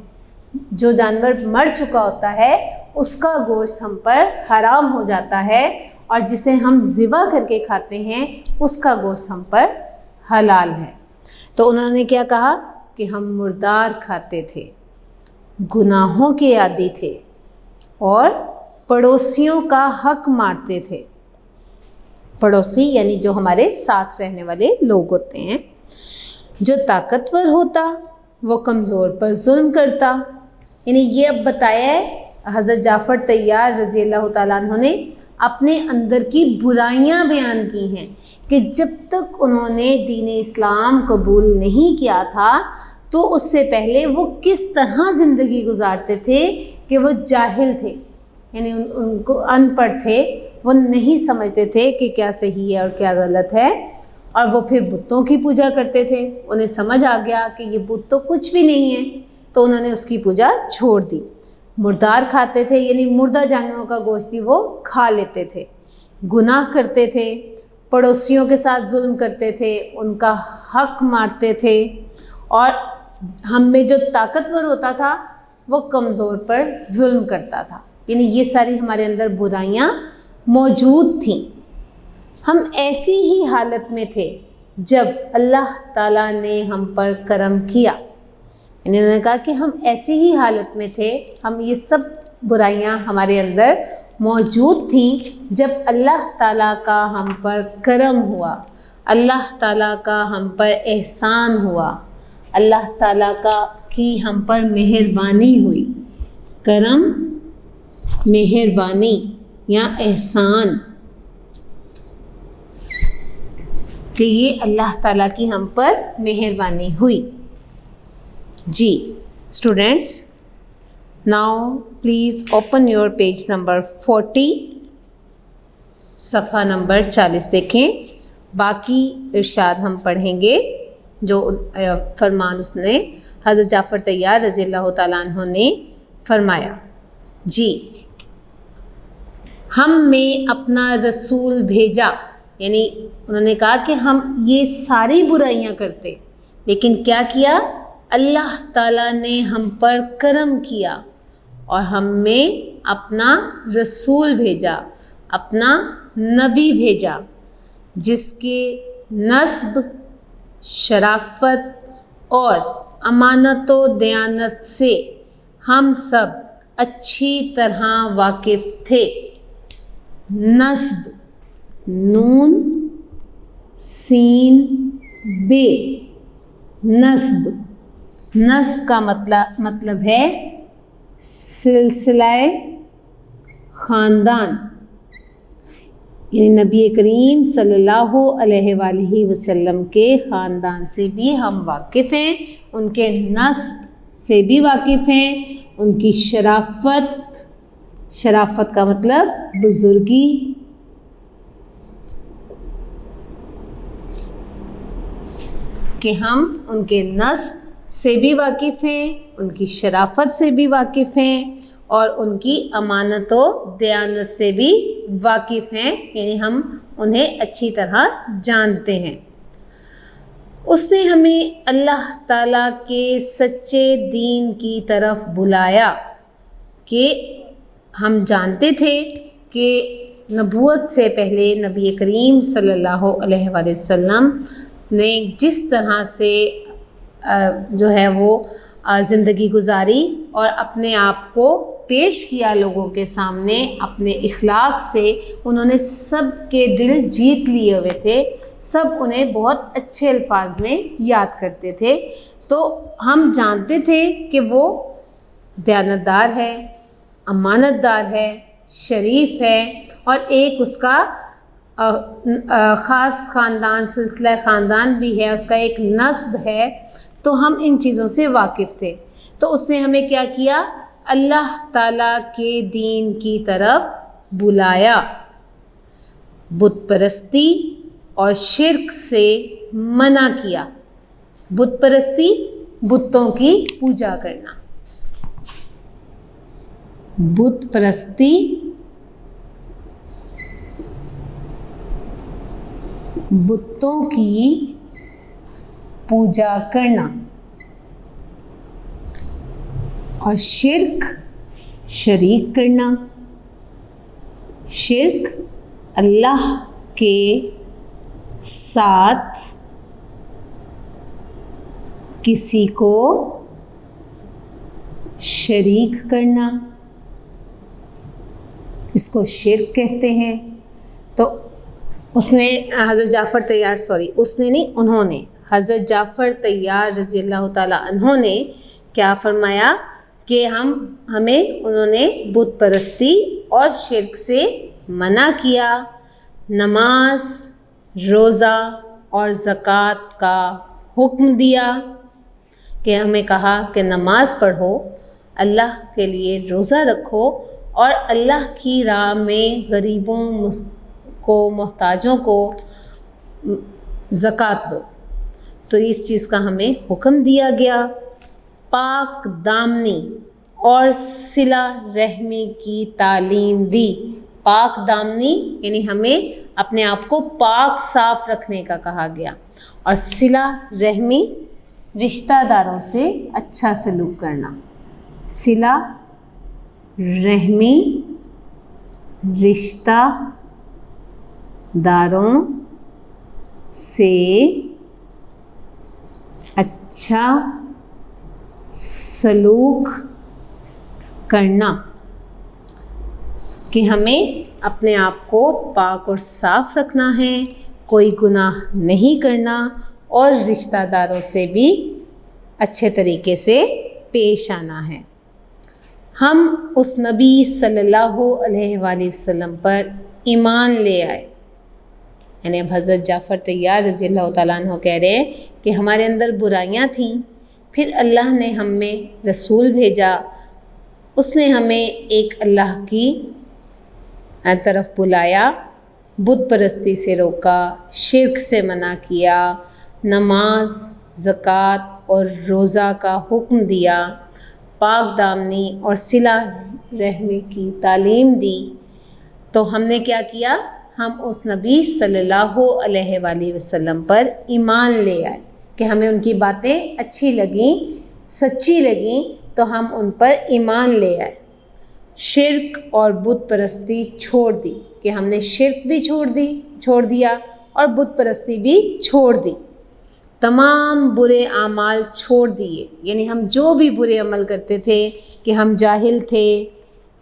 جو جانور مر چکا ہوتا ہے اس کا گوشت ہم پر حرام ہو جاتا ہے، اور جسے ہم ذبح کر کے کھاتے ہیں اس کا گوشت ہم پر حلال ہے. تو انہوں نے کیا کہا کہ ہم مردار کھاتے تھے، گناہوں کے عادی تھے، اور پڑوسیوں کا حق مارتے تھے. پڑوسی یعنی جو ہمارے ساتھ رہنے والے لوگ ہوتے ہیں. جو طاقتور ہوتا وہ کمزور پر ظلم کرتا. یعنی یہ اب بتایا ہے حضرت جعفر طیار رضی اللہ تعالیٰ عنہ نے اپنے اندر کی برائیاں بیان کی ہیں کہ جب تک انہوں نے دین اسلام قبول نہیں کیا تھا تو اس سے پہلے وہ کس طرح زندگی گزارتے تھے کہ وہ جاہل تھے. یعنی ان کو ان پڑھ تھے، وہ نہیں سمجھتے تھے کہ کیا صحیح ہے اور کیا غلط ہے، اور وہ پھر بتوں کی پوجا کرتے تھے. انہیں سمجھ آ گیا کہ یہ بت تو کچھ بھی نہیں ہے، تو انہوں نے اس کی پوجا چھوڑ دی. مردار کھاتے تھے، یعنی مردہ جانوروں کا گوشت بھی وہ کھا لیتے تھے. گناہ کرتے تھے، پڑوسیوں کے ساتھ ظلم کرتے تھے، ان کا حق مارتے تھے، اور ہم میں جو طاقتور ہوتا تھا وہ کمزور پر ظلم کرتا تھا. یعنی یہ ساری ہمارے اندر برائیاں موجود تھیں. ہم ایسی ہی حالت میں تھے جب اللہ تعالیٰ نے ہم پر کرم کیا. یعنی انہوں نے کہا کہ ہم ایسی ہی حالت میں تھے، ہم یہ سب برائیاں ہمارے اندر موجود تھیں جب اللہ تعالیٰ کا ہم پر کرم ہوا، اللہ تعالیٰ کا ہم پر احسان ہوا، اللہ تعالیٰ کی ہم پر مہربانی ہوئی. کرم، مہربانی یا احسان، کہ یہ اللہ تعالیٰ کی ہم پر مہربانی ہوئی. جی students, now please open your page number 40، صفحہ نمبر 40 دیکھیں. باقی ارشاد ہم پڑھیں گے جو فرمان اس نے حضرت جعفر طیار رضی اللہ تعالیٰ عنہ نے فرمایا. جی، ہم میں اپنا رسول بھیجا. یعنی انہوں نے کہا کہ ہم یہ ساری برائیاں کرتے، لیکن کیا کیا؟ اللہ تعالیٰ نے ہم پر کرم کیا اور ہم میں اپنا رسول بھیجا، اپنا نبی بھیجا، جس کے نسب، شرافت اور امانت و دیانت سے ہم سب اچھی طرح واقف تھے. نسب، نون سین بے، نسب. نسب کا مطلب ہے سلسلہ خاندان. یعنی نبی کریم صلی اللہ علیہ وآلہ وسلم کے خاندان سے بھی ہم واقف ہیں، ان کے نسب سے بھی واقف ہیں، ان کی شرافت. شرافت کا مطلب بزرگی. کہ ہم ان کے نسب سے بھی واقف ہیں، ان کی شرافت سے بھی واقف ہیں، اور ان کی امانت و دیانت سے بھی واقف ہیں. یعنی ہم انہیں اچھی طرح جانتے ہیں. اس نے ہمیں اللہ تعالیٰ کے سچے دین کی طرف بلایا. کہ ہم جانتے تھے کہ نبوت سے پہلے نبی کریم صلی اللہ علیہ وآلہ وسلم نے جس طرح سے جو ہے وہ زندگی گزاری اور اپنے آپ کو پیش کیا لوگوں کے سامنے، اپنے اخلاق سے انہوں نے سب کے دل جیت لیے ہوئے تھے. سب انہیں بہت اچھے الفاظ میں یاد کرتے تھے. تو ہم جانتے تھے کہ وہ دیانتدار ہے، امانت دار ہے، شریف ہے، اور ایک اس کا خاص خاندان، سلسلہ خاندان بھی ہے، اس کا ایک نسب ہے. تو ہم ان چیزوں سے واقف تھے. تو اس نے ہمیں کیا کیا؟ اللہ تعالیٰ کے دین کی طرف بلایا. بت پرستی اور شرک سے منع کیا. بت پرستی، بتوں کی پوجا کرنا. بت پرستی بتوں کی پوجا کرنا، اور شرک شریک کرنا، شرک اللہ کے ساتھ کسی کو شریک کرنا، اس کو شرک کہتے ہیں۔ تو اس نے حضرت جعفر طیار انہوں نے حضرت جعفر طیار رضی اللہ تعالیٰ عنہ نے کیا فرمایا کہ انہوں نے بت پرستی اور شرک سے منع کیا، نماز، روزہ اور زکوٰۃ کا حکم دیا، کہ ہمیں کہا کہ نماز پڑھو، اللہ کے لیے روزہ رکھو اور اللہ کی راہ میں غریبوں کو، محتاجوں کو زکوٰۃ دو۔ تو اس چیز کا ہمیں حکم دیا گیا۔ پاک دامنی اور صلہ رحمی کی تعلیم دی۔ پاک دامنی یعنی ہمیں اپنے آپ کو پاک صاف رکھنے کا کہا گیا، اور صلہ رحمی رشتہ داروں سے اچھا سلوک کرنا۔ صلہ رحمی رشتہ داروں سے اچھا سلوک کرنا، کہ ہمیں اپنے آپ کو پاک اور صاف رکھنا ہے، کوئی گناہ نہیں کرنا، اور رشتہ داروں سے بھی اچھے طریقے سے پیش آنا ہے۔ ہم اس نبی صلی اللہ علیہ وآلہ وسلم پر ایمان لے آئے، یعنی اب حضرت جعفر طیار رضی اللہ تعالیٰ عنہ کہہ رہے ہیں کہ ہمارے اندر برائیاں تھیں، پھر اللہ نے ہم میں رسول بھیجا، اس نے ہمیں ایک اللہ کی طرف بلایا، بت پرستی سے روکا، شرک سے منع کیا، نماز، زکوٰۃ اور روزہ کا حکم دیا، پاک دامنی اور صلہ رحمی کی تعلیم دی۔ تو ہم نے کیا کیا؟ ہم اس نبی صلی اللہ علیہ وآلہ وسلم پر ایمان لے آئے کہ ہمیں ان کی باتیں اچھی لگیں، سچی لگیں، تو ہم ان پر ایمان لے آئے۔ شرک اور بت پرستی چھوڑ دی، کہ ہم نے شرک بھی چھوڑ دیا اور بت پرستی بھی چھوڑ دی۔ تمام برے اعمال چھوڑ دیے، یعنی ہم جو بھی برے عمل کرتے تھے، کہ ہم جاہل تھے،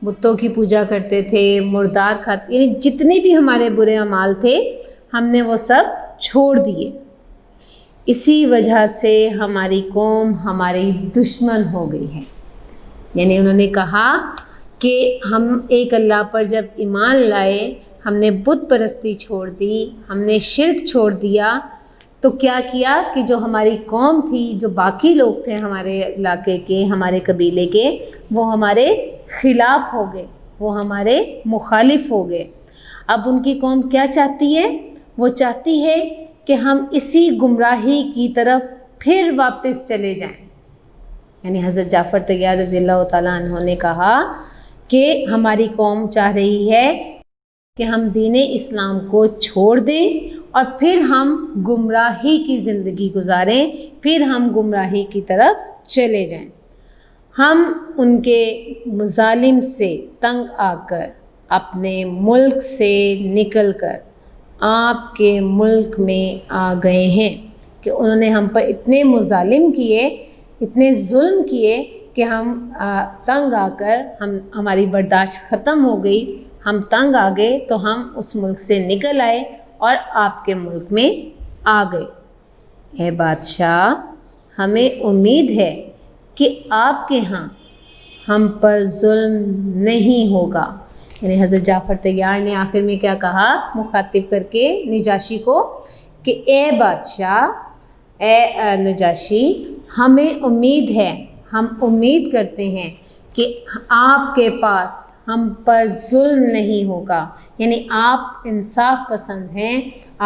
بتوں کی پوجا کرتے تھے، مردار کھاتے، یعنی جتنے بھی ہمارے برے اعمال تھے ہم نے وہ سب چھوڑ دیے۔ اسی وجہ سے ہماری قوم ہماری دشمن ہو گئی ہے، یعنی انہوں نے کہا کہ ہم ایک اللہ پر جب ایمان لائے، ہم نے بت پرستی چھوڑ دی، ہم نے شرک چھوڑ دیا، تو کیا کیا کہ جو ہماری قوم تھی، جو باقی لوگ تھے ہمارے علاقے کے، ہمارے قبیلے کے، وہ ہمارے خلاف ہو گئے، وہ ہمارے مخالف ہو گئے۔ اب ان کی قوم کیا چاہتی ہے؟ وہ چاہتی ہے کہ ہم اسی گمراہی کی طرف پھر واپس چلے جائیں۔ یعنی حضرت جعفر طیار رضی اللہ تعالیٰ عنہ نے کہا کہ ہماری قوم چاہ رہی ہے کہ ہم دین اسلام کو چھوڑ دیں اور پھر ہم گمراہی کی زندگی گزاریں، پھر ہم گمراہی کی طرف چلے جائیں۔ ہم ان کے مظالم سے تنگ آ کر اپنے ملک سے نکل کر آپ کے ملک میں آ گئے ہیں، کہ انہوں نے ہم پر اتنے مظالم کیے، اتنے ظلم کیے کہ ہم تنگ آ کر ہماری برداشت ختم ہو گئی، ہم تنگ آ گئے تو ہم اس ملک سے نکل آئے اور آپ کے ملک میں آ گئے۔ اے بادشاہ، ہمیں امید ہے کہ آپ کے ہاں ہم پر ظلم نہیں ہوگا۔ یعنی حضرت جعفر طیار نے آخر میں کیا کہا مخاطب کر کے نجاشی کو کہ اے بادشاہ، اے نجاشی، ہمیں امید ہے، ہم امید کرتے ہیں کہ آپ کے پاس ہم پر ظلم نہیں ہوگا، یعنی آپ انصاف پسند ہیں،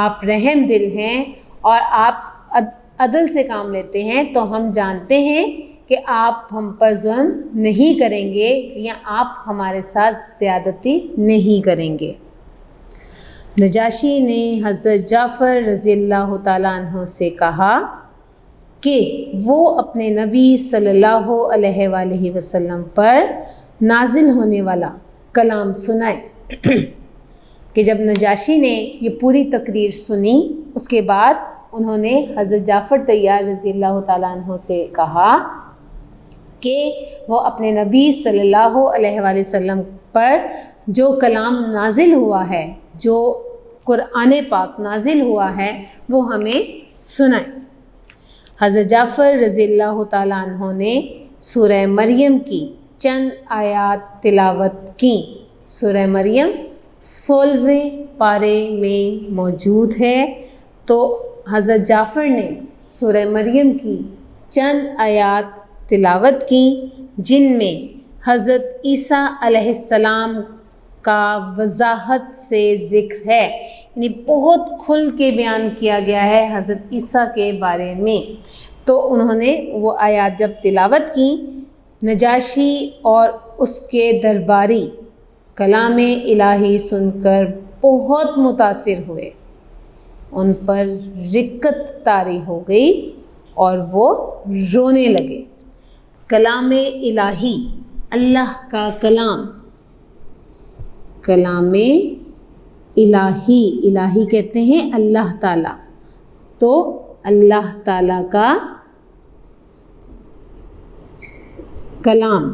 آپ رحم دل ہیں اور آپ عدل سے کام لیتے ہیں، تو ہم جانتے ہیں کہ آپ ہم پر ظلم نہیں کریں گے یا آپ ہمارے ساتھ زیادتی نہیں کریں گے۔ نجاشی نے حضرت جعفر رضی اللہ تعالیٰ عنہ سے کہا کہ وہ اپنے نبی صلی اللہ علیہ وآلہ وسلم پر نازل ہونے والا کلام سنائے۔ کہ جب نجاشی نے یہ پوری تقریر سنی، اس کے بعد انہوں نے حضرت جعفر طیار رضی اللہ تعالیٰ عنہ سے کہا کہ وہ اپنے نبی صلی اللہ علیہ وآلہ وسلم پر جو کلام نازل ہوا ہے، جو قرآن پاک نازل ہوا ہے، وہ ہمیں سنائیں۔ حضرت جعفر رضی اللہ تعالیٰ عنہ نے سورہ مریم کی چند آیات تلاوت کی۔ سورہ مریم 16ویں پارے میں موجود ہے، تو حضرت جعفر نے سورہ مریم کی چند آیات تلاوت کی، جن میں حضرت عیسیٰ علیہ السلام کا وضاحت سے ذکر ہے، یعنی بہت کھل کے بیان کیا گیا ہے حضرت عیسیٰ کے بارے میں۔ تو انہوں نے وہ آیات جب تلاوت کی، نجاشی اور اس کے درباری کلام الہی سن کر بہت متاثر ہوئے، ان پر رقت طاری ہو گئی اور وہ رونے لگے۔ کلام الہی، اللہ کا کلام، کلام الہی، الہی کہتے ہیں اللہ تعالیٰ، تو اللہ تعالیٰ کا کلام،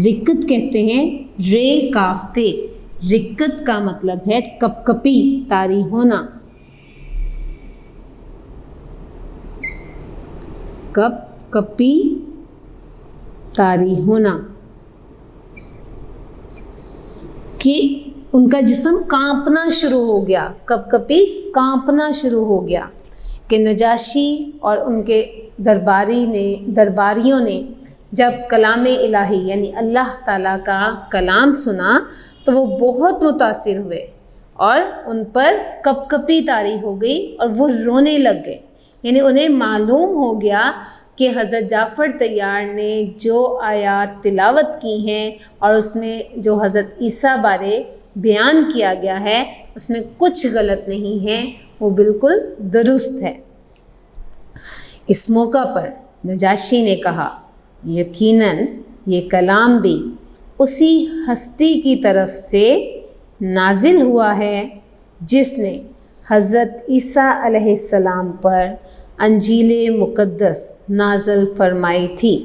رقت کہتے ہیں، رے کافتے، رقت کا مطلب ہے کپ کپی، طاری ہونا، کپ کپی طاری ہونا، کہ ان کا جسم کانپنا شروع ہو گیا، کپ کپی کانپنا شروع ہو گیا، کہ نجاشی اور ان کے درباریوں نے جب کلام الہی یعنی اللہ تعالیٰ کا کلام سنا تو وہ بہت متاثر ہوئے اور ان پر کپ کپی طاری ہو گئی اور وہ رونے لگ گئے۔ یعنی انہیں معلوم ہو گیا کہ حضرت جعفر طیار نے جو آیات تلاوت کی ہیں اور اس میں جو حضرت عیسیٰ بارے بیان کیا گیا ہے اس میں کچھ غلط نہیں ہے، وہ بالکل درست ہے۔ اس موقع پر نجاشی نے کہا، یقیناً یہ کلام بھی اسی ہستی کی طرف سے نازل ہوا ہے جس نے حضرت عیسیٰ علیہ السلام پر انجیل مقدس نازل فرمائی تھی۔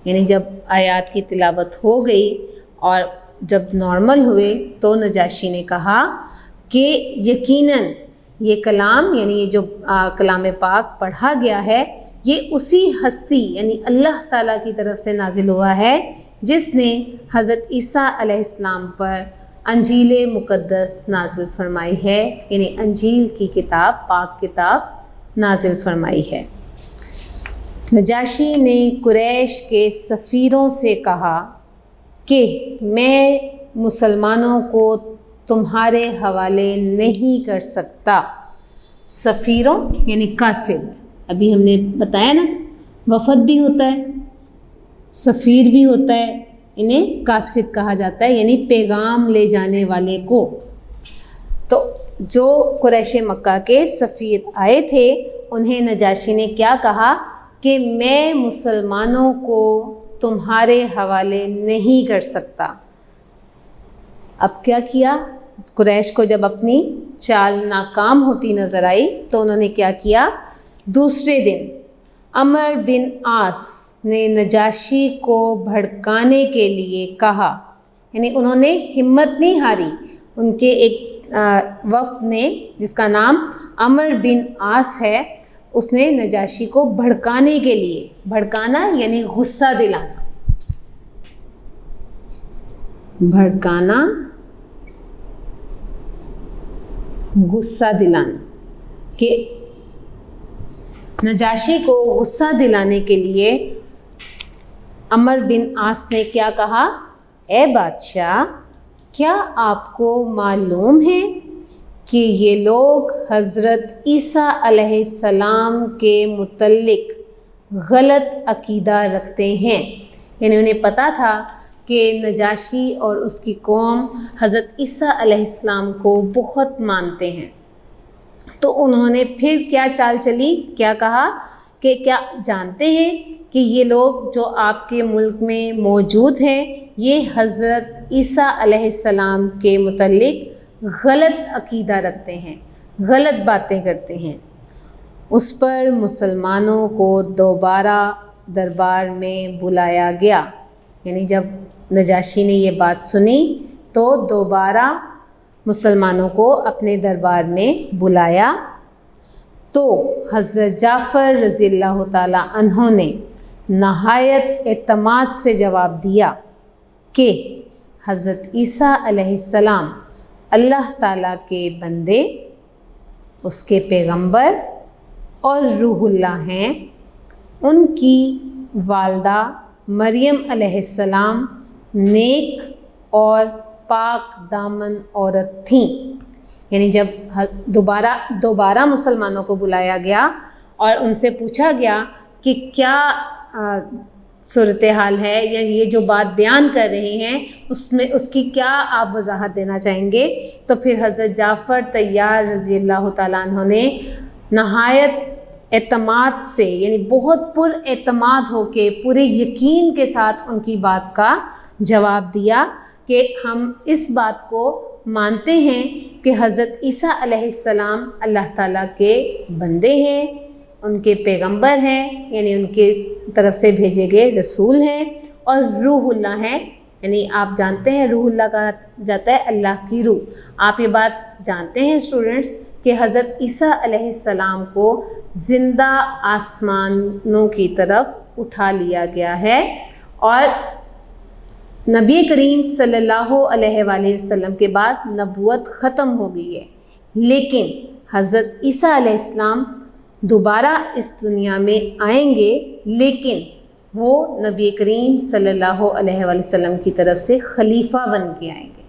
یعنی جب آیات کی تلاوت ہو گئی اور جب نارمل ہوئے تو نجاشی نے کہا کہ یقیناً یہ کلام یعنی یہ جو کلام پاک پڑھا گیا ہے یہ اسی ہستی یعنی اللہ تعالیٰ کی طرف سے نازل ہوا ہے جس نے حضرت عیسیٰ علیہ السلام پر انجیل مقدس نازل فرمائی ہے، یعنی انجیل کی کتاب، پاک کتاب نازل فرمائی ہے۔ نجاشی نے قریش کے سفیروں سے کہا کہ میں مسلمانوں کو تمہارے حوالے نہیں کر سکتا۔ سفیروں یعنی قاصد، ابھی ہم نے بتایا نا، وفد بھی ہوتا ہے، سفیر بھی ہوتا ہے، انہیں قاصد کہا جاتا ہے، یعنی پیغام لے جانے والے کو۔ تو جو قریش مکہ کے سفیر آئے تھے انہیں نجاشی نے کیا کہا کہ میں مسلمانوں کو تمہارے حوالے نہیں کر سکتا۔ اب کیا کیا؟ قریش کو جب اپنی چال ناکام ہوتی نظر آئی تو انہوں نے کیا کیا؟ دوسرے دن عمر بن عاص نے نجاشی کو بھڑکانے کے لیے کہا، یعنی انہوں نے ہمت نہیں ہاری، ان کے ایک وفد نے جس کا نام عمر بن عاص ہے اس نے نجاشی کو بھڑکانے کے لیے، بھڑکانا یعنی غصہ دلانا، بھڑکانا غصہ دلانا، کہ نجاشی کو غصہ دلانے کے لیے عمر بن عاص نے کیا کہا؟ اے بادشاہ، کیا آپ کو معلوم ہے کہ یہ لوگ حضرت عیسیٰ علیہ السلام کے متعلق غلط عقیدہ رکھتے ہیں؟ یعنی انہیں پتہ تھا کہ نجاشی اور اس کی قوم حضرت عیسیٰ علیہ السلام کو بہت مانتے ہیں، تو انہوں نے پھر کیا چال چلی، کیا کہا کہ کیا جانتے ہیں کہ یہ لوگ جو آپ کے ملک میں موجود ہیں یہ حضرت عیسیٰ علیہ السلام کے متعلق غلط عقیدہ رکھتے ہیں، غلط باتیں کرتے ہیں۔ اس پر مسلمانوں کو دوبارہ دربار میں بلایا گیا، یعنی جب نجاشی نے یہ بات سنی تو دوبارہ مسلمانوں کو اپنے دربار میں بلایا، تو حضرت جعفر رضی اللہ تعالیٰ عنہ نے نہایت اعتماد سے جواب دیا کہ حضرت عیسیٰ علیہ السلام اللہ تعالیٰ کے بندے، اس کے پیغمبر اور روح اللہ ہیں۔ ان کی والدہ مریم علیہ السلام نیک اور پاک دامن عورت تھیں، یعنی جب دوبارہ مسلمانوں کو بلایا گیا اور ان سے پوچھا گیا کہ کیا صورتحال ہے یا یہ جو بات بیان کر رہے ہیں اس کی کیا آپ وضاحت دینا چاہیں گے، تو پھر حضرت جعفر طیار رضی اللہ تعالیٰ عنہ نے نہایت اعتماد سے، یعنی بہت پر اعتماد ہو کے پورے یقین کے ساتھ ان کی بات کا جواب دیا کہ ہم اس بات کو مانتے ہیں کہ حضرت عیسیٰ علیہ السلام اللہ تعالیٰ کے بندے ہیں، ان کے پیغمبر ہیں، یعنی ان کے طرف سے بھیجے گئے رسول ہیں، اور روح اللہ ہیں، یعنی آپ جانتے ہیں روح اللہ کہا جاتا ہے اللہ کی روح۔ آپ یہ بات جانتے ہیں اسٹوڈنٹس کہ حضرت عیسیٰ علیہ السلام کو زندہ آسمانوں کی طرف اٹھا لیا گیا ہے، اور نبی کریم صلی اللہ علیہ وآلہ وسلم کے بعد نبوت ختم ہو گئی ہے، لیکن حضرت عیسیٰ علیہ السلام دوبارہ اس دنیا میں آئیں گے، لیکن وہ نبی کریم صلی اللہ علیہ وآلہ وسلم کی طرف سے خلیفہ بن کے آئیں گے،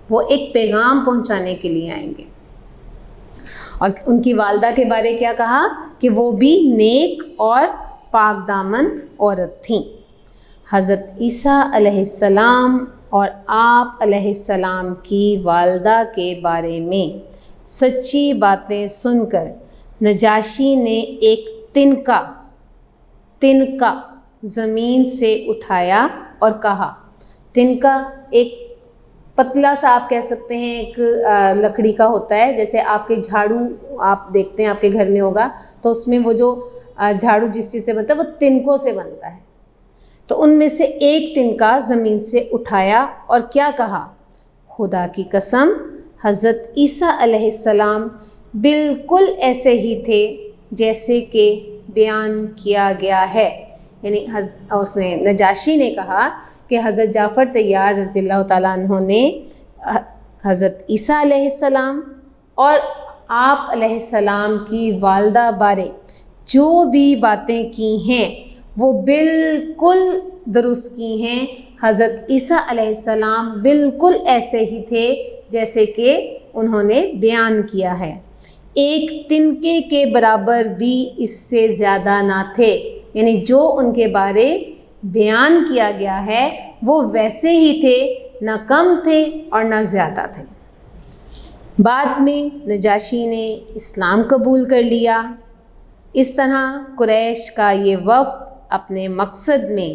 وہ ایک پیغام پہنچانے کے لیے آئیں گے۔ اور ان کی والدہ کے بارے کیا کہا کہ وہ بھی نیک اور پاک دامن عورت تھیں۔ حضرت عیسیٰ علیہ السلام اور آپ علیہ السلام کی والدہ کے بارے میں سچی باتیں سن کر نجاشی نے ایک تنکا زمین سے اٹھایا اور کہا، تنکا ایک پتلا سا آپ کہہ سکتے ہیں ایک لکڑی کا ہوتا ہے، جیسے آپ کے جھاڑو آپ دیکھتے ہیں آپ کے گھر میں ہوگا تو اس میں وہ جو جھاڑو جس چیز سے بنتا ہے وہ تنکوں سے بنتا ہے، تو ان میں سے ایک تنکا زمین سے اٹھایا اور کیا کہا، خدا کی قسم حضرت عیسیٰ علیہ السلام بالکل ایسے ہی تھے جیسے کہ بیان کیا گیا ہے، یعنی اس نے نجاشی نے کہا کہ حضرت جعفر طیار رضی اللہ تعالیٰ عنہ نے حضرت عیسیٰ علیہ السلام اور آپ علیہ السلام کی والدہ بارے جو بھی باتیں کی ہیں وہ بالکل درست کی ہیں، حضرت عیسیٰ علیہ السلام بالکل ایسے ہی تھے جیسے کہ انہوں نے بیان کیا ہے، ایک تنکے کے برابر بھی اس سے زیادہ نہ تھے، یعنی جو ان کے بارے بیان کیا گیا ہے وہ ویسے ہی تھے، نہ کم تھے اور نہ زیادہ تھے۔ بعد میں نجاشی نے اسلام قبول کر لیا۔ اس طرح قریش کا یہ وفد اپنے مقصد میں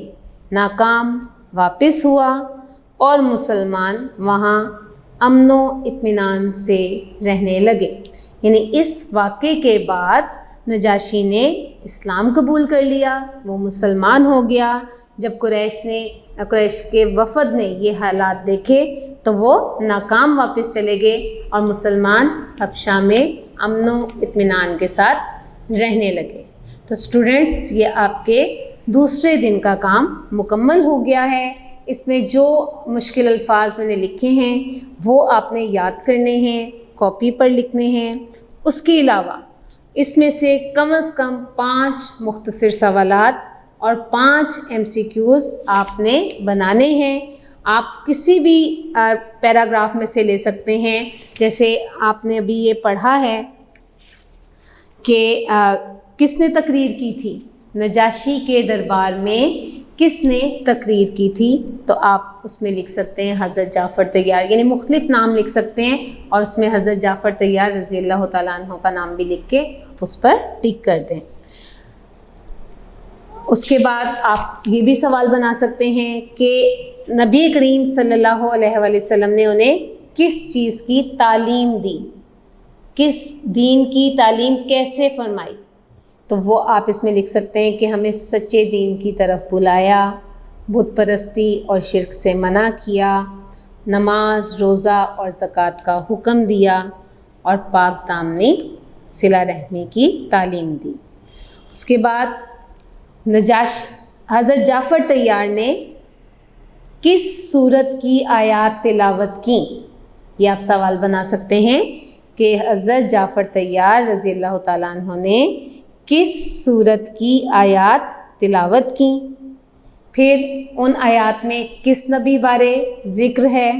ناکام واپس ہوا اور مسلمان وہاں امن و اطمینان سے رہنے لگے، یعنی اس واقعے کے بعد نجاشی نے اسلام قبول کر لیا، وہ مسلمان ہو گیا۔ جب قریش کے وفد نے یہ حالات دیکھے تو وہ ناکام واپس چلے گئے اور مسلمان حبشہ میں امن و اطمینان کے ساتھ رہنے لگے۔ تو اسٹوڈنٹس یہ آپ کے دوسرے دن کا کام مکمل ہو گیا ہے۔ اس میں جو مشکل الفاظ میں نے لکھے ہیں وہ آپ نے یاد کرنے ہیں، کاپی پر لکھنے ہیں۔ اس کے علاوہ اس میں سے کم از کم 5 مختصر سوالات اور 5 MCQs آپ نے بنانے ہیں۔ آپ کسی بھی پیراگراف میں سے لے سکتے ہیں، جیسے آپ نے ابھی یہ پڑھا ہے کہ کس نے تقریر کی تھی، نجاشی کے دربار میں کس نے تقریر کی تھی؟ تو آپ اس میں لکھ سکتے ہیں حضرت جعفر طیار، یعنی مختلف نام لکھ سکتے ہیں اور اس میں حضرت جعفر طیار رضی اللہ تعالیٰ عنہ کا نام بھی لکھ کے آپ اس پر ٹک کر دیں۔ اس کے بعد آپ یہ بھی سوال بنا سکتے ہیں کہ نبی کریم صلی اللہ علیہ وآلہ وسلم نے انہیں کس چیز کی تعلیم دی، کس دین کی تعلیم کیسے فرمائی؟ تو وہ آپ اس میں لکھ سکتے ہیں کہ ہمیں سچے دین کی طرف بلایا، بت پرستی اور شرک سے منع کیا، نماز، روزہ اور زکوٰۃ کا حکم دیا اور پاک دامنی صلہ رحمی کی تعلیم دی۔ اس کے بعد حضرت جعفر طیار نے کس سورت کی آیات تلاوت کی؟ یہ آپ سوال بنا سکتے ہیں کہ حضرت جعفر طیار رضی اللہ تعالیٰ عنہ نے کس سورت کی آیات تلاوت کی؟ پھر ان آیات میں کس نبی بارے ذکر ہے؟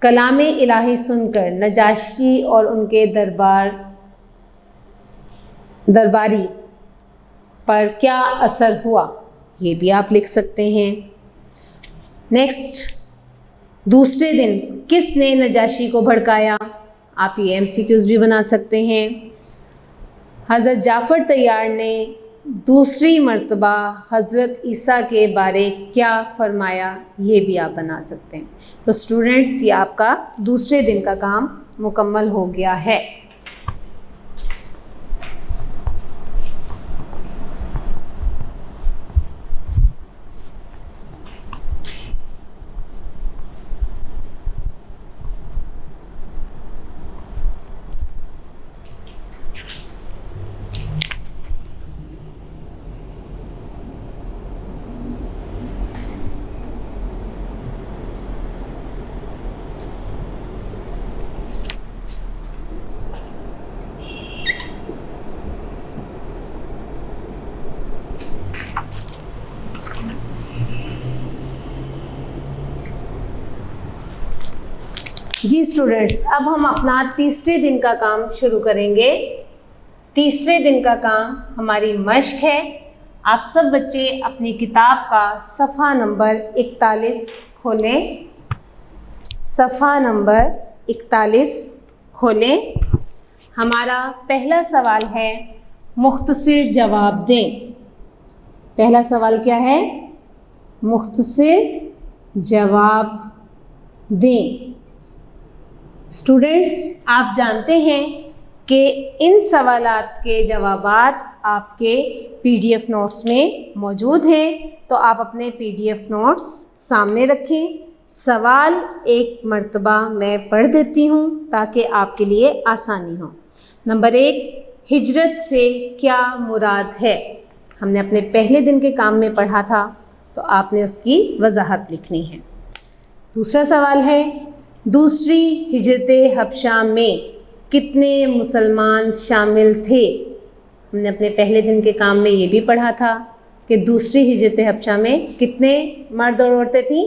کلام الہی سن کر نجاشی اور ان کے درباری پر کیا اثر ہوا؟ یہ بھی آپ لکھ سکتے ہیں۔ نیکسٹ، دوسرے دن کس نے نجاشی کو بھڑکایا؟ آپ یہ MCQs بھی بنا سکتے ہیں۔ حضرت جعفر طیار نے دوسری مرتبہ حضرت عیسیٰ کے بارے کیا فرمایا؟ یہ بھی آپ بنا سکتے ہیں۔ تو اسٹوڈنٹس، یہ آپ کا دوسرے دن کا کام مکمل ہو گیا ہے۔ جی اسٹوڈنٹس، اب ہم اپنا تیسرے دن کا کام شروع کریں گے۔ تیسرے دن کا کام ہماری مشق ہے۔ آپ سب بچے اپنی کتاب کا صفحہ نمبر 41 کھولیں۔ صفحہ نمبر 41 کھولیں۔ ہمارا پہلا سوال ہے مختصر جواب دیں۔ پہلا سوال کیا ہے؟ مختصر جواب دیں۔ اسٹوڈنٹس، آپ جانتے ہیں کہ ان سوالات کے جوابات آپ کے PDF نوٹس میں موجود ہیں، تو آپ اپنے PDF نوٹس سامنے رکھیں۔ سوال ایک مرتبہ میں پڑھ دیتی ہوں تاکہ آپ کے لیے آسانی ہو۔ نمبر 1، ہجرت سے کیا مراد ہے؟ ہم نے اپنے پہلے دن کے کام میں پڑھا تھا، تو آپ نے اس کی وضاحت لکھنی ہے۔ دوسرا سوال ہے، دوسری ہجرت حبشہ میں کتنے مسلمان شامل تھے؟ ہم نے اپنے پہلے دن کے کام میں یہ بھی پڑھا تھا کہ دوسری ہجرت حبشہ میں کتنے مرد اور عورتیں تھیں؟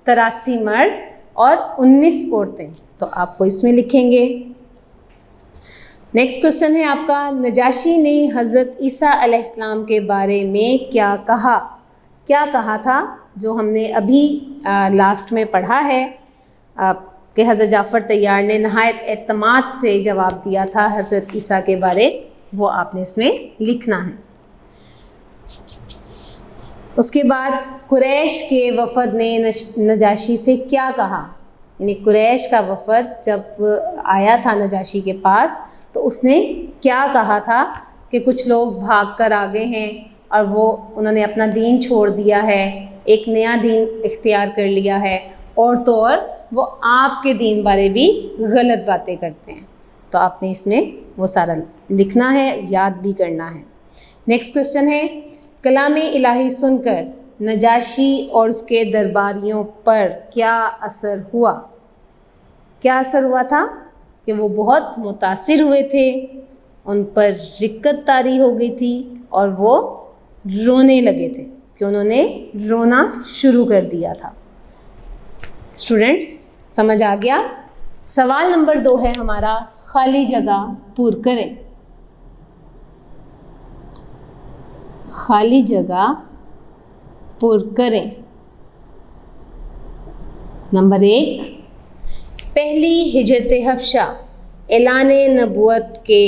83 مرد اور 19 عورتیں۔ تو آپ وہ اس میں لکھیں گے۔ نیکسٹ کوشچن ہے آپ کا، نجاشی نے حضرت عیسیٰ علیہ السلام کے بارے میں کیا کہا؟ کیا کہا تھا جو ہم نے ابھی لاسٹ میں پڑھا ہے کہ حضرت جعفر طیار نے نہایت اعتماد سے جواب دیا تھا حضرت عیسیٰ کے بارے، وہ آپ نے اس میں لکھنا ہے۔ اس کے بعد قریش کے وفد نے نجاشی سے کیا کہا؟ یعنی قریش کا وفد جب آیا تھا نجاشی کے پاس تو اس نے کیا کہا تھا کہ کچھ لوگ بھاگ کر آ گئے ہیں اور انہوں نے اپنا دین چھوڑ دیا ہے، ایک نیا دین اختیار کر لیا ہے، اور تو اور وہ آپ کے دین بارے بھی غلط باتیں کرتے ہیں۔ تو آپ نے اس میں وہ سارا لکھنا ہے، یاد بھی کرنا ہے۔ نیکسٹ کوشچن ہے، کلام الہی سن کر نجاشی اور اس کے درباریوں پر کیا اثر ہوا؟ کیا اثر ہوا تھا؟ کہ وہ بہت متاثر ہوئے تھے، ان پر رقت طاری ہو گئی تھی اور وہ رونے لگے تھے، کہ انہوں نے رونا شروع کر دیا تھا۔ اسٹوڈنٹس، سمجھ آ گیا؟ سوال نمبر 2 ہے ہمارا، خالی جگہ پر کریں۔ خالی جگہ پر کریں. نمبر 1، پہلی ہجرت حبشہ اعلان نبوت کے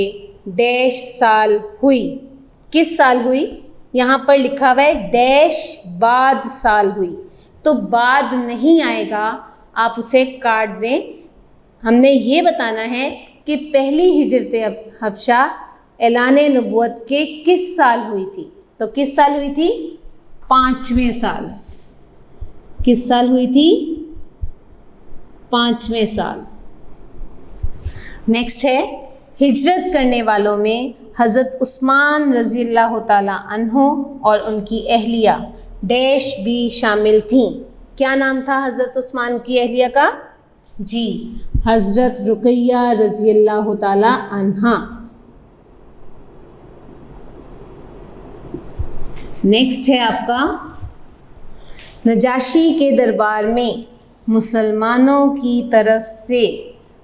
ڈیش سال ہوئی. کس سال ہوئی؟ یہاں پر لکھا ہوا ہے ڈیش بعد سال ہوئی، تو بعد نہیں آئے گا، آپ اسے کاٹ دیں. ہم نے یہ بتانا ہے کہ پہلی ہجرت حبشہ اعلان نبوت کے کس سال ہوئی تھی. تو کس سال ہوئی تھی؟ 5ویں سال. کس سال ہوئی تھی؟ 5ویں سال. نیکسٹ ہے، ہجرت کرنے والوں میں حضرت عثمان رضی اللہ تعالیٰ عنہ اور ان کی اہلیہ ڈیش بھی شامل تھیں. کیا نام تھا حضرت عثمان کی اہلیہ کا؟ جی، حضرت رقیہ رضی اللہ تعالیٰ عنہا. نیکسٹ ہے آپ کا، نجاشی کے دربار میں مسلمانوں کی طرف سے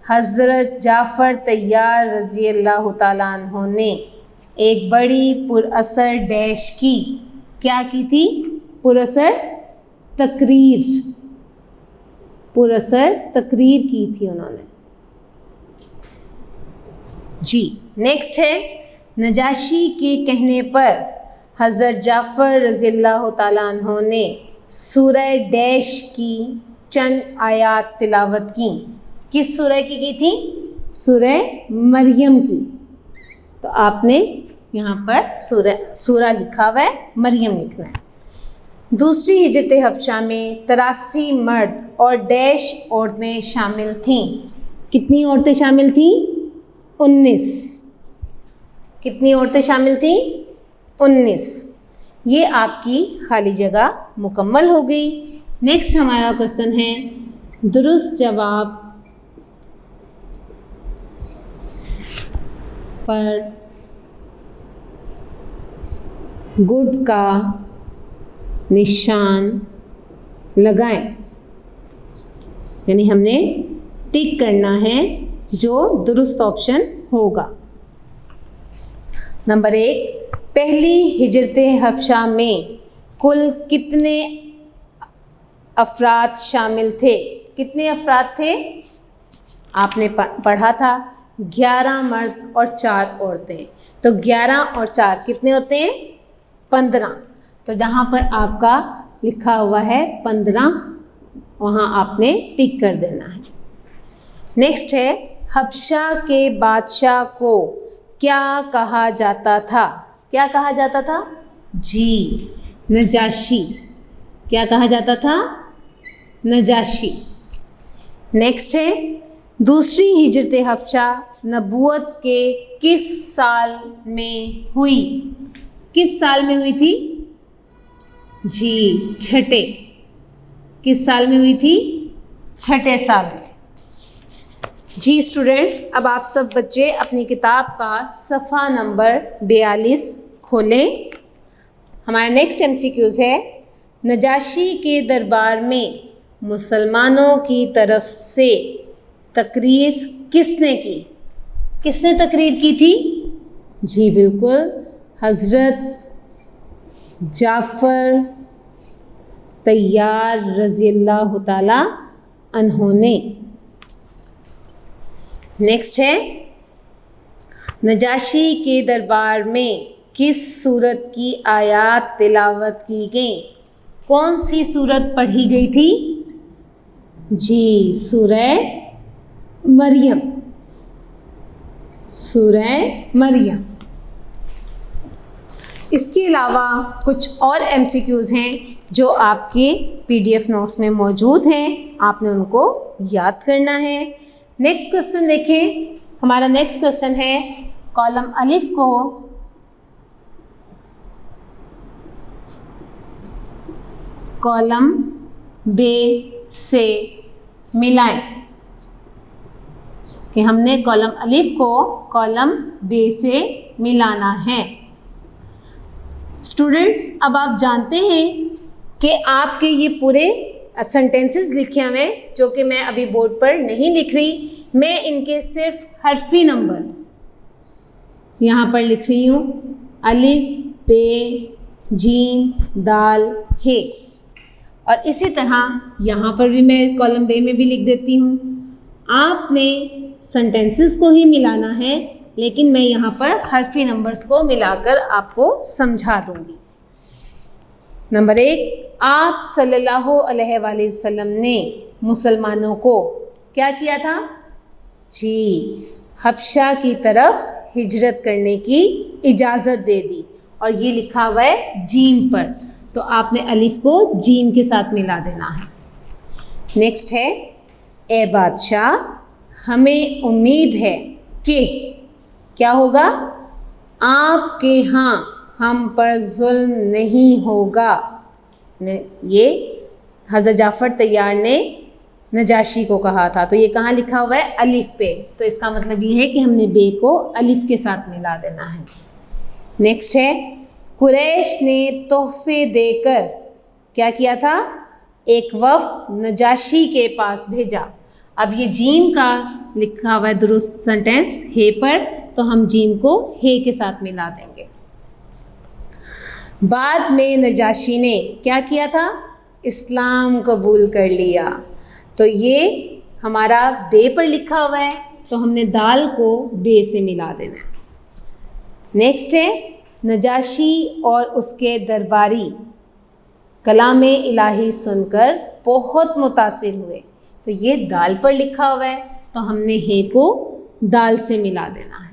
حضرت جعفر طیار رضی اللہ تعالیٰ عنہ نے ایک بڑی پراثر ڈیش کی. کیا کی تھی؟ پراثر تقریر. پراثر تقریر کی تھی انہوں نے. جی، نیکسٹ ہے، نجاشی کے کہنے پر حضرت جعفر رضی اللہ تعالیٰ عنہ نے سورہ ڈیش کی چند آیات تلاوت کی. کس سورہ کی تھی؟ سورہ مریم کی. تو آپ نے یہاں پر سورہ لکھا ہوا ہے، مریم لکھنا ہے. دوسری ہجرت حبشہ میں 83 مرد اور ڈیش عورتیں شامل تھیں. کتنی عورتیں شامل تھیں؟ 19. کتنی عورتیں شامل تھیں؟ 19. یہ آپ کی خالی جگہ مکمل ہو گئی. نیکسٹ ہمارا کوشچن ہے، درست جواب پر گڈ کا نشان لگائیں. یعنی ہم نے ٹک کرنا ہے جو درست آپشن ہوگا. نمبر 1، پہلی ہجرت حبشہ میں کل کتنے افراد شامل تھے؟ کتنے افراد تھے؟ آپ نے پڑھا تھا 11 مرد اور 4 عورتیں. تو 11 اور 4 کتنے ہوتے ہیں؟ 15. تو جہاں پر آپ کا لکھا ہوا ہے 15، وہاں آپ نے ٹک کر دینا ہے. نیکسٹ ہے، حبشہ کے بادشاہ کو کیا کہا جاتا تھا؟ کیا کہا جاتا تھا؟ جی، نجاشی. کیا کہا جاتا تھا؟ نجاشی. نیکسٹ ہے، دوسری ہجرت حبشہ نبوت کے کس سال میں ہوئی؟ کس سال میں ہوئی تھی؟ جی، چھٹے. کس سال میں ہوئی تھی؟ چھٹے سال میں. جی اسٹوڈینٹس، اب آپ سب بچے اپنی کتاب کا صفحہ نمبر 42 کھولیں. ہمارا نیکسٹ MCQs ہے، نجاشی کے دربار میں مسلمانوں کی طرف سے تقریر کس نے کی؟ کس نے تقریر کی تھی؟ جی بالکل، حضرت جعفر طیار رضی اللہ تعالی عنہ نے. نیکسٹ ہے، نجاشی کے دربار میں کس سورت کی آیات تلاوت کی گئیں؟ کون سی سورت پڑھی گئی تھی؟ جی، سورہ مریم. سورہ مریم. اس کے علاوہ کچھ اور MCQs ہیں جو آپ کے PDF نوٹس میں موجود ہیں، آپ نے ان کو یاد کرنا ہے. نیکسٹ کوشچن دیکھیں. ہمارا نیکسٹ کوشچن ہے، کالم الف کو کالم بے سے ملائیں. کہ ہم نے کالم الف کو کالم بے سے ملانا ہے. اسٹوڈینٹس، اب آپ جانتے ہیں کہ آپ کے یہ پورے سینٹینسز لکھے ہوئے ہیں جو کہ میں ابھی بورڈ پر نہیں لکھ رہی، میں ان کے صرف حرفی نمبر یہاں پر لکھ رہی ہوں. الف، بے، جیم دال ہے. اور اسی طرح یہاں پر بھی میں کالم بے میں بھی لکھ دیتی ہوں. آپ نے سینٹینسز کو ہی ملانا ہے لیکن میں یہاں پر حرفی نمبرز کو ملا کر آپ کو سمجھا دوں گی. نمبر 1، آپ صلی اللہ علیہ وآلہ وسلم نے مسلمانوں کو کیا کیا تھا؟ جی، حبشہ کی طرف ہجرت کرنے کی اجازت دے دی. اور یہ لکھا ہوا ہے جیم پر، تو آپ نے الف کو جیم کے ساتھ ملا دینا ہے. نیکسٹ ہے، اے بادشاہ ہمیں امید ہے کہ کیا ہوگا؟ آپ کے ہاں ہم پر ظلم نہیں ہوگا. یہ حضرت جعفر طیار نے نجاشی کو کہا تھا، تو یہ کہاں لکھا ہوا ہے؟ الف پہ. تو اس کا مطلب یہ ہے کہ ہم نے بے کو الف کے ساتھ ملا دینا ہے. نیکسٹ ہے، قریش نے تحفے دے کر کیا کیا تھا؟ ایک وفد نجاشی کے پاس بھیجا. اب یہ جیم کا لکھا ہوا ہے درست سینٹینس ہے پر، تو ہم جیم کو ہے کے ساتھ ملا دیں گے. بعد میں نجاشی نے کیا کیا تھا؟ اسلام قبول کر لیا. تو یہ ہمارا بے پر لکھا ہوا ہے، تو ہم نے دال کو بے سے ملا دینا ہے. نیکسٹ ہے، نجاشی اور اس کے درباری کلام الہی سن کر بہت متاثر ہوئے. تو یہ دال پر لکھا ہوا ہے، تو ہم نے ہے کو دال سے ملا دینا ہے.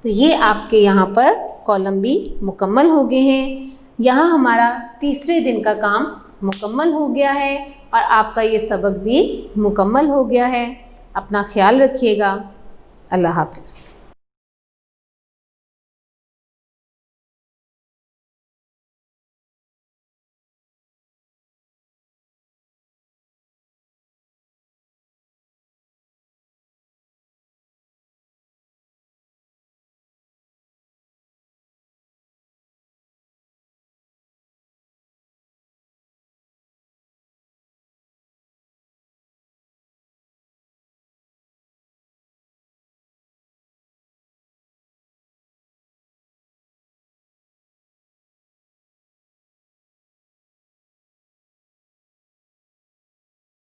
تو یہ آپ کے یہاں پر کالم بھی مکمل ہو گئے ہیں. یہاں ہمارا تیسرے دن کا کام مکمل ہو گیا ہے اور آپ کا یہ سبق بھی مکمل ہو گیا ہے. اپنا خیال رکھیے گا. اللہ حافظ.